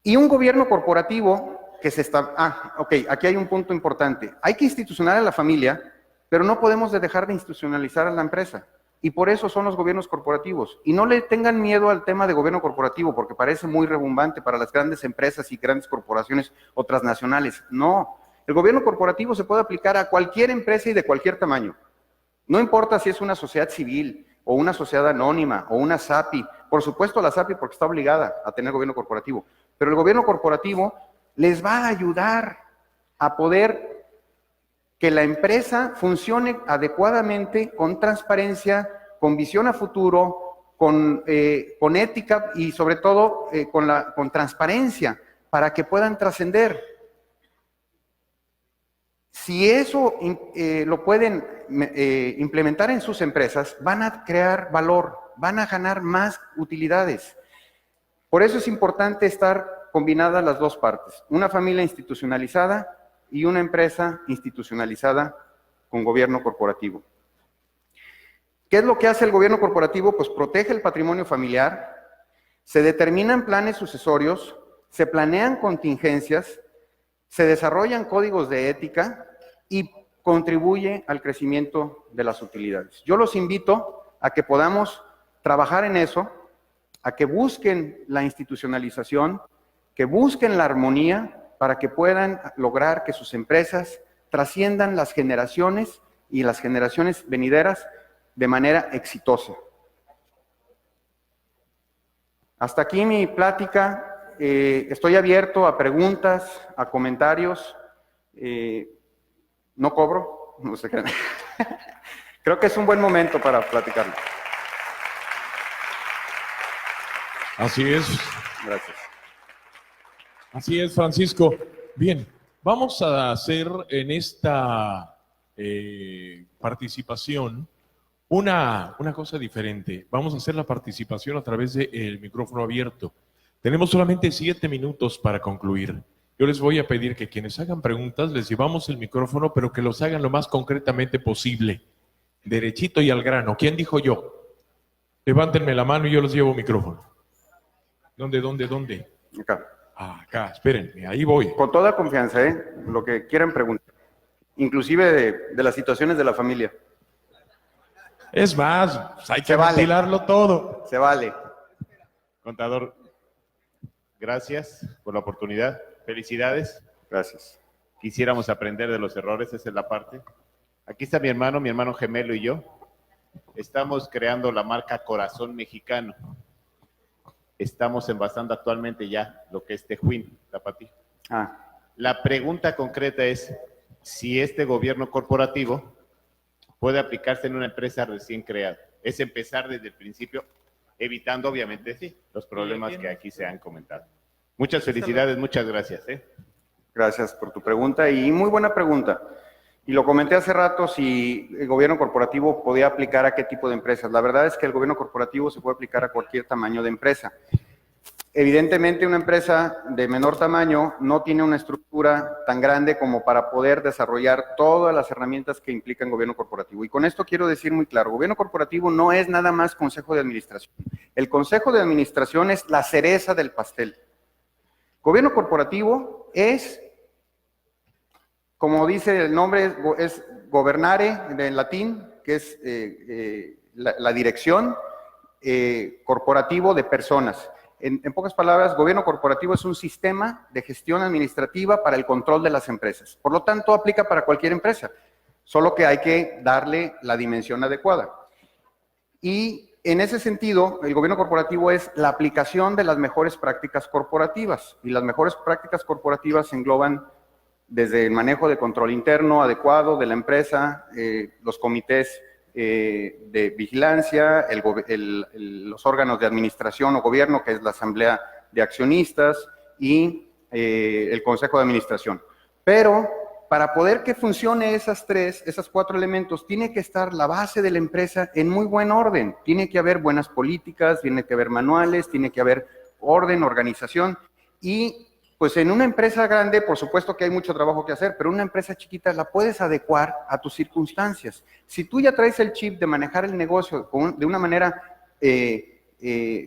Y un gobierno corporativo que se está... aquí hay un punto importante. Hay que institucionalizar a la familia, pero no podemos dejar de institucionalizar a la empresa. Y por eso son los gobiernos corporativos. Y no le tengan miedo al tema de gobierno corporativo, porque parece muy rebumbante para las grandes empresas y grandes corporaciones o transnacionales. No. El gobierno corporativo se puede aplicar a cualquier empresa y de cualquier tamaño. No importa si es una sociedad civil, o una sociedad anónima, o una SAPI. Por supuesto la SAPI porque está obligada a tener gobierno corporativo. Pero el gobierno corporativo les va a ayudar a poder que la empresa funcione adecuadamente, con transparencia, con visión a futuro, con ética y sobre todo con transparencia, para que puedan trascender. Si eso lo pueden implementar en sus empresas, van a crear valor, van a ganar más utilidades. Por eso es importante estar combinadas las dos partes, una familia institucionalizada y una empresa institucionalizada con gobierno corporativo. ¿Qué es lo que hace el gobierno corporativo? Pues protege el patrimonio familiar, se determinan planes sucesorios, se planean contingencias, se desarrollan códigos de ética y contribuye al crecimiento de las utilidades. Yo los invito a que podamos trabajar en eso, a que busquen la institucionalización, que busquen la armonía para que puedan lograr que sus empresas trasciendan las generaciones y las generaciones venideras de manera exitosa. Hasta aquí mi plática. Estoy abierto a preguntas, a comentarios. No cobro, no sé qué. Creo que es un buen momento para platicarlo. Así es. Gracias. Así es, Francisco. Bien, vamos a hacer en esta participación una cosa diferente. Vamos a hacer la participación a través del micrófono abierto. Tenemos solamente 7 minutos para concluir. Yo les voy a pedir que quienes hagan preguntas les llevamos el micrófono, pero que los hagan lo más concretamente posible. Derechito y al grano. ¿Quién dijo yo? Levántenme la mano y yo los llevo micrófono. ¿Dónde? Acá. Acá, espérenme, ahí voy. Con toda confianza, lo que quieran preguntar. Inclusive de las situaciones de la familia. Es más, hay que Se vale. ventilarlo todo. Se vale. Contador, gracias por la oportunidad. Felicidades. Gracias. Quisiéramos aprender de los errores, esa es la parte. Aquí está mi hermano gemelo y yo. Estamos creando la marca Corazón Mexicano. Estamos envasando actualmente ya lo que es Tejuín, Tapatío. La pregunta concreta es si este gobierno corporativo puede aplicarse en una empresa recién creada. Es empezar desde el principio, evitando obviamente sí, los problemas que aquí se han comentado. Muchas felicidades, muchas gracias. Gracias por tu pregunta y muy buena pregunta. Y lo comenté hace rato, si el gobierno corporativo podía aplicar a qué tipo de empresas. La verdad es que el gobierno corporativo se puede aplicar a cualquier tamaño de empresa. Evidentemente una empresa de menor tamaño no tiene una estructura tan grande como para poder desarrollar todas las herramientas que implican gobierno corporativo. Y con esto quiero decir muy claro, gobierno corporativo no es nada más consejo de administración. El consejo de administración es la cereza del pastel. Gobierno corporativo es, como dice el nombre, es gobernare en latín, que es la dirección corporativo de personas. En pocas palabras, gobierno corporativo es un sistema de gestión administrativa para el control de las empresas. Por lo tanto, aplica para cualquier empresa, solo que hay que darle la dimensión adecuada. Y en ese sentido, el gobierno corporativo es la aplicación de las mejores prácticas corporativas. Y las mejores prácticas corporativas engloban desde el manejo de control interno adecuado de la empresa, los comités de vigilancia, los órganos de administración o gobierno, que es la asamblea de accionistas y el consejo de administración. Pero para poder que funcione esas cuatro elementos, tiene que estar la base de la empresa en muy buen orden. Tiene que haber buenas políticas, tiene que haber manuales, tiene que haber orden, organización. Y pues en una empresa grande, por supuesto que hay mucho trabajo que hacer, pero una empresa chiquita la puedes adecuar a tus circunstancias. Si tú ya traes el chip de manejar el negocio de una manera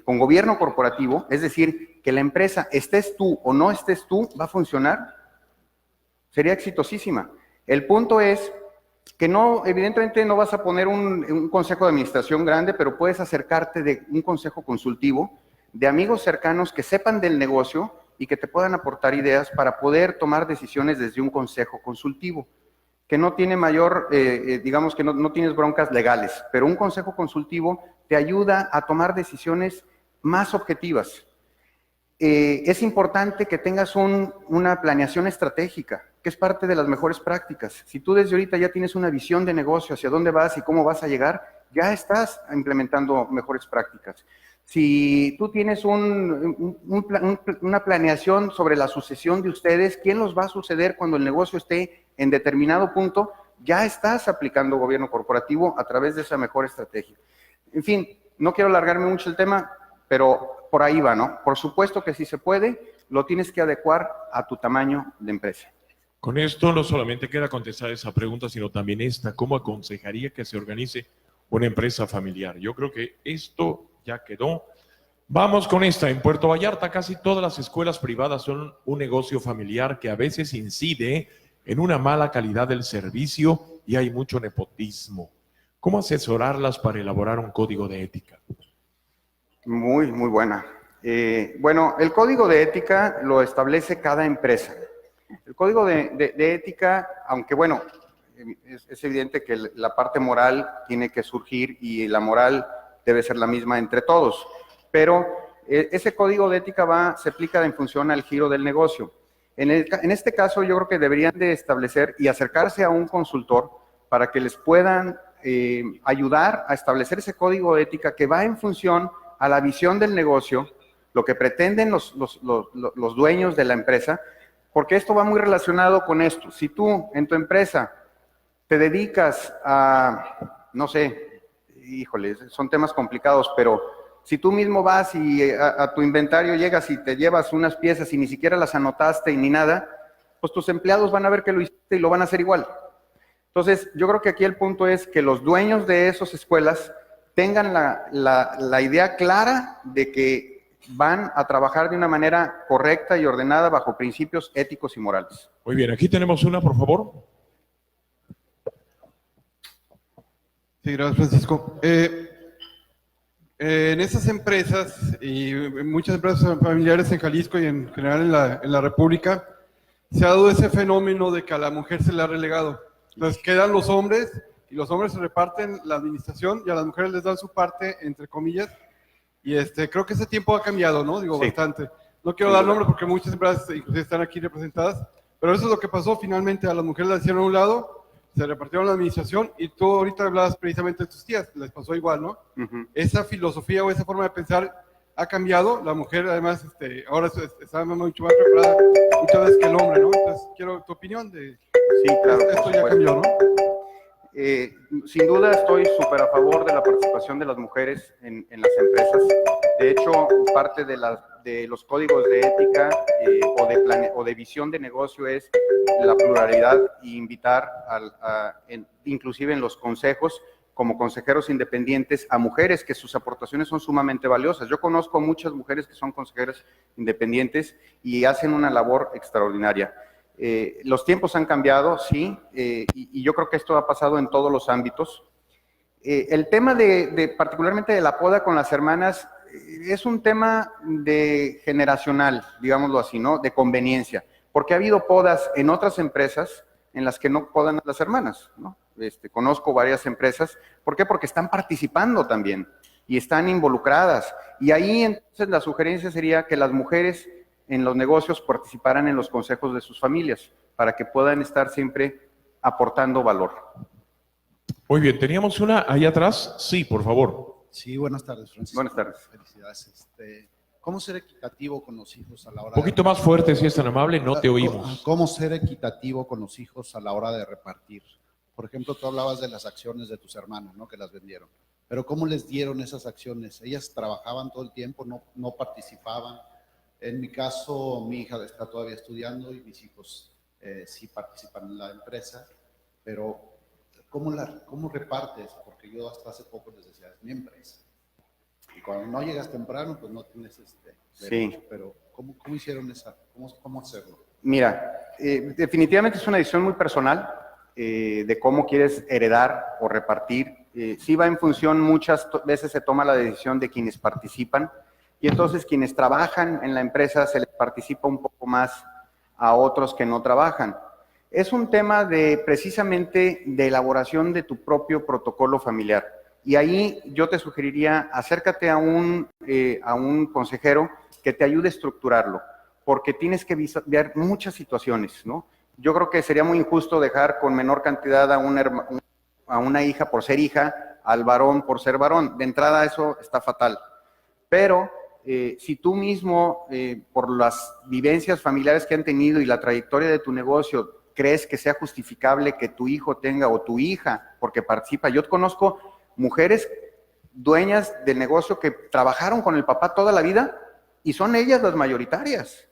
con gobierno corporativo, es decir, que la empresa, estés tú o no estés tú, va a funcionar, sería exitosísima. El punto es que no, evidentemente no vas a poner un consejo de administración grande, pero puedes acercarte de un consejo consultivo de amigos cercanos que sepan del negocio y que te puedan aportar ideas para poder tomar decisiones desde un consejo consultivo, que no tiene mayor, digamos que no tienes broncas legales, pero un consejo consultivo te ayuda a tomar decisiones más objetivas. Es importante que tengas una planeación estratégica, que es parte de las mejores prácticas. Si tú desde ahorita ya tienes una visión de negocio, hacia dónde vas y cómo vas a llegar, ya estás implementando mejores prácticas. Si tú tienes una planeación sobre la sucesión de ustedes, quién los va a suceder cuando el negocio esté en determinado punto, ya estás aplicando gobierno corporativo a través de esa mejor estrategia. En fin, no quiero alargarme mucho el tema, pero por ahí va, ¿no? Por supuesto que si se puede, lo tienes que adecuar a tu tamaño de empresa. Con esto no solamente queda contestar esa pregunta, sino también esta: ¿cómo aconsejaría que se organice una empresa familiar? Yo creo que esto ya quedó. Vamos con esta. En Puerto Vallarta casi todas las escuelas privadas son un negocio familiar que a veces incide en una mala calidad del servicio y hay mucho nepotismo. ¿Cómo asesorarlas para elaborar un código de ética? Muy, muy buena. Bueno, el código de ética lo establece cada empresa. El código de ética, aunque bueno, es evidente que la parte moral tiene que surgir y la moral debe ser la misma entre todos, pero ese código de ética se aplica en función al giro del negocio. En este caso yo creo que deberían de establecer y acercarse a un consultor para que les puedan ayudar a establecer ese código de ética que va en función a la visión del negocio, lo que pretenden los dueños de la empresa, porque esto va muy relacionado con esto. Si tú en tu empresa te dedicas a, no sé, híjole, son temas complicados, pero si tú mismo vas y a tu inventario llegas y te llevas unas piezas y ni siquiera las anotaste ni nada, pues tus empleados van a ver que lo hiciste y lo van a hacer igual. Entonces, yo creo que aquí el punto es que los dueños de esas escuelas tengan la idea clara de que van a trabajar de una manera correcta y ordenada bajo principios éticos y morales. Muy bien, aquí tenemos una, por favor. Sí, gracias, Francisco. En esas empresas y en muchas empresas familiares en Jalisco y en general en la República, se ha dado ese fenómeno de que a la mujer se le ha relegado. Entonces quedan los hombres y los hombres se reparten la administración y a las mujeres les dan su parte, entre comillas. Y creo que ese tiempo ha cambiado, ¿no? Digo, sí, bastante. No quiero dar nombre porque muchas empresas inclusive están aquí representadas, pero eso es lo que pasó finalmente. A las mujeres las hicieron a un lado, se repartieron la administración y tú ahorita hablabas precisamente de tus tías, les pasó igual, ¿no? Esa filosofía o esa forma de pensar ha cambiado. La mujer además ahora está mucho más preparada muchas veces que el hombre, ¿no? Entonces quiero tu opinión de... Sí, claro. Esto ya cambió, ¿no? Sin duda estoy súper a favor de la participación de las mujeres en las empresas. De hecho, parte de los códigos de ética o de visión de negocio es la pluralidad y invitar inclusive en los consejos, como consejeros independientes, a mujeres que sus aportaciones son sumamente valiosas. Yo conozco muchas mujeres que son consejeras independientes y hacen una labor extraordinaria. Los tiempos han cambiado, sí, y yo creo que esto ha pasado en todos los ámbitos. El tema particularmente de la poda con las hermanas es un tema generacional, digámoslo así, ¿no? De conveniencia, porque ha habido podas en otras empresas en las que no podan a las hermanas, ¿no? Conozco varias empresas. ¿Por qué? Porque están participando también y están involucradas. Y ahí entonces la sugerencia sería que las mujeres en los negocios participaran en los consejos de sus familias para que puedan estar siempre aportando valor. Muy bien, teníamos una ahí atrás. Sí, por favor. Sí, buenas tardes, Francisco. Buenas tardes. Felicidades. ¿Cómo ser equitativo con los hijos a la hora Un poquito más fuerte, si es tan amable, no te oímos. ¿Cómo ser equitativo con los hijos a la hora de repartir? Por ejemplo, tú hablabas de las acciones de tus hermanas, ¿no? Que las vendieron. Pero ¿cómo les dieron esas acciones? Ellas trabajaban todo el tiempo, no participaban. En mi caso, mi hija está todavía estudiando y mis hijos sí participan en la empresa, pero ¿cómo repartes? Porque yo hasta hace poco les decía, es mi empresa. Y cuando no llegas temprano, pues no tienes derecho. Sí. Pero ¿cómo hicieron cómo hacerlo? Mira, definitivamente es una decisión muy personal de cómo quieres heredar o repartir. Sí va en función, muchas veces se toma la decisión de quienes participan y entonces quienes trabajan en la empresa se les participa un poco más a otros que no trabajan. Es un tema precisamente de elaboración de tu propio protocolo familiar. Y ahí yo te sugeriría, acércate a un consejero que te ayude a estructurarlo, porque tienes que ver muchas situaciones, ¿no? Yo creo que sería muy injusto dejar con menor cantidad a una hija por ser hija, al varón por ser varón. De entrada eso está fatal. Pero si tú mismo, por las vivencias familiares que han tenido y la trayectoria de tu negocio, crees que sea justificable que tu hijo tenga o tu hija, porque participa. Yo conozco mujeres dueñas del negocio que trabajaron con el papá toda la vida y son ellas las mayoritarias.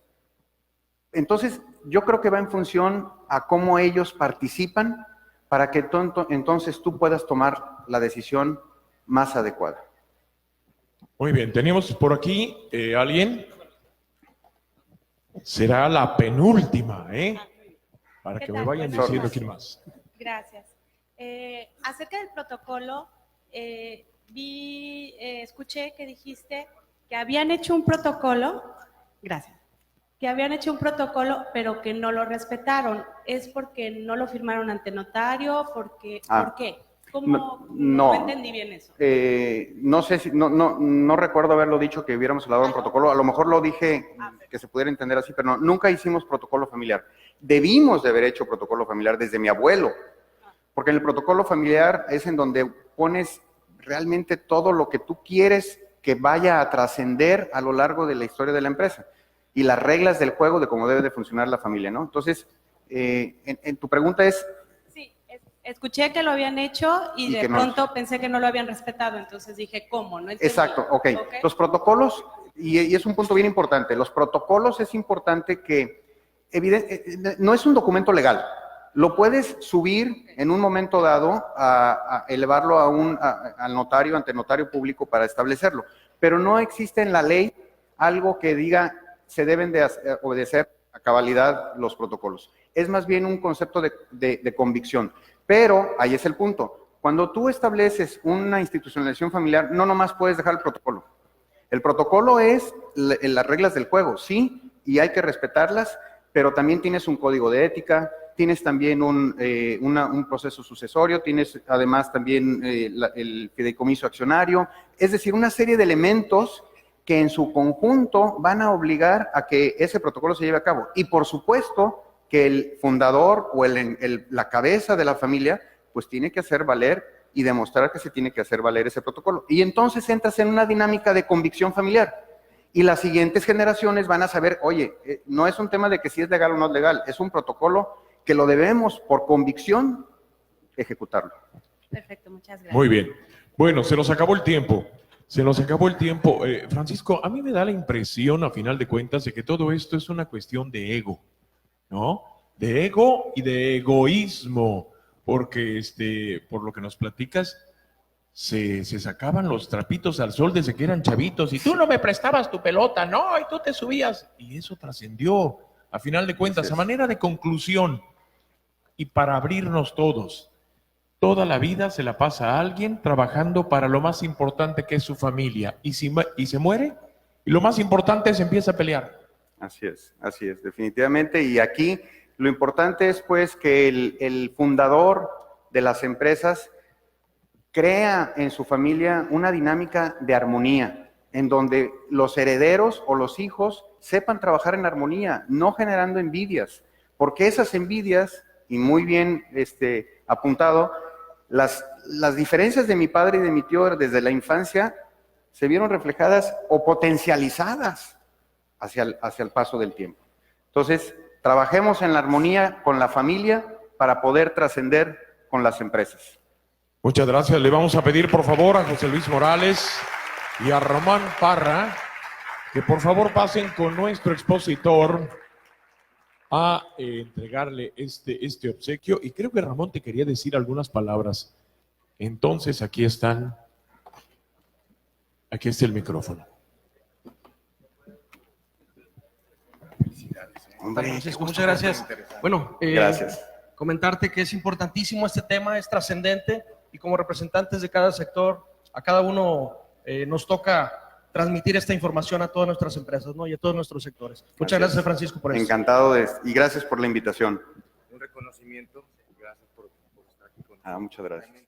Entonces, yo creo que va en función a cómo ellos participan para que entonces tú puedas tomar la decisión más adecuada. Muy bien, tenemos por aquí alguien. Será la penúltima, para ¿Qué que tal? me vayan Buenas diciendo noches. quién más. Gracias. Acerca del protocolo, escuché que dijiste que habían hecho un protocolo, gracias, que habían hecho un protocolo, pero que no lo respetaron. ¿Es porque no lo firmaron ante notario? ¿Por qué? No entendí bien eso. No sé si, no recuerdo haberlo dicho que hubiéramos elaborado un protocolo. A lo mejor lo dije que se pudiera entender así, pero no, nunca hicimos protocolo familiar. Debimos de haber hecho protocolo familiar desde mi abuelo, porque en el protocolo familiar es en donde pones realmente todo lo que tú quieres que vaya a trascender a lo largo de la historia de la empresa y las reglas del juego de cómo debe de funcionar la familia, ¿no? Entonces, en tu pregunta es... Sí, escuché que lo habían hecho y de pronto pensé que no lo habían respetado, entonces dije, ¿cómo? No entendí. Exacto, ok. Los protocolos, y es un punto bien importante, los protocolos es importante que, no es un documento legal, lo puedes subir en un momento dado a elevarlo al notario, ante notario público para establecerlo, pero no existe en la ley algo que diga se deben de obedecer a cabalidad los protocolos. Es más bien un concepto de convicción, pero ahí es el punto. Cuando tú estableces una institucionalización familiar, no nomás puedes dejar el protocolo. El protocolo es las reglas del juego, sí, y hay que respetarlas, pero también tienes un código de ética, tienes también un proceso sucesorio, tienes además también el fideicomiso accionario, es decir, una serie de elementos que en su conjunto van a obligar a que ese protocolo se lleve a cabo. Y por supuesto que el fundador o la cabeza de la familia pues tiene que hacer valer y demostrar que se tiene que hacer valer ese protocolo. Y entonces entras en una dinámica de convicción familiar. Y las siguientes generaciones van a saber, oye, no es un tema de que si es legal o no es legal, es un protocolo que lo debemos, por convicción, ejecutarlo. Perfecto, muchas gracias. Muy bien. Bueno, se nos acabó el tiempo. Francisco, a mí me da la impresión, a final de cuentas, de que todo esto es una cuestión de ego, ¿no? De ego y de egoísmo, porque por lo que nos platicas, se sacaban los trapitos al sol desde que eran chavitos y tú no me prestabas tu pelota, no, y tú te subías. Y eso trascendió, a final de cuentas, a manera de conclusión y para abrirnos todos. Toda la vida se la pasa a alguien trabajando para lo más importante que es su familia y se muere y lo más importante se empieza a pelear. Así es, definitivamente. Y aquí lo importante es pues que el fundador de las empresas crea en su familia una dinámica de armonía, en donde los herederos o los hijos sepan trabajar en armonía, no generando envidias, porque esas envidias, y muy bien apuntado, las diferencias de mi padre y de mi tío desde la infancia se vieron reflejadas o potencializadas hacia el paso del tiempo. Entonces, trabajemos en la armonía con la familia para poder trascender con las empresas. Muchas gracias. Le vamos a pedir, por favor, a José Luis Morales y a Román Parra que por favor pasen con nuestro expositor a entregarle este obsequio. Y creo que Ramón te quería decir algunas palabras. Entonces, aquí están. Aquí está el micrófono. Francisco, muchas gracias. Bueno, Gracias. Comentarte que es importantísimo este tema, es trascendente y como representantes de cada sector, a cada uno nos toca transmitir esta información a todas nuestras empresas, ¿no? Y a todos nuestros sectores. Muchas gracias, Francisco, por eso. Encantado y gracias por la invitación. Un reconocimiento. Gracias por estar aquí con nosotros. Muchas gracias.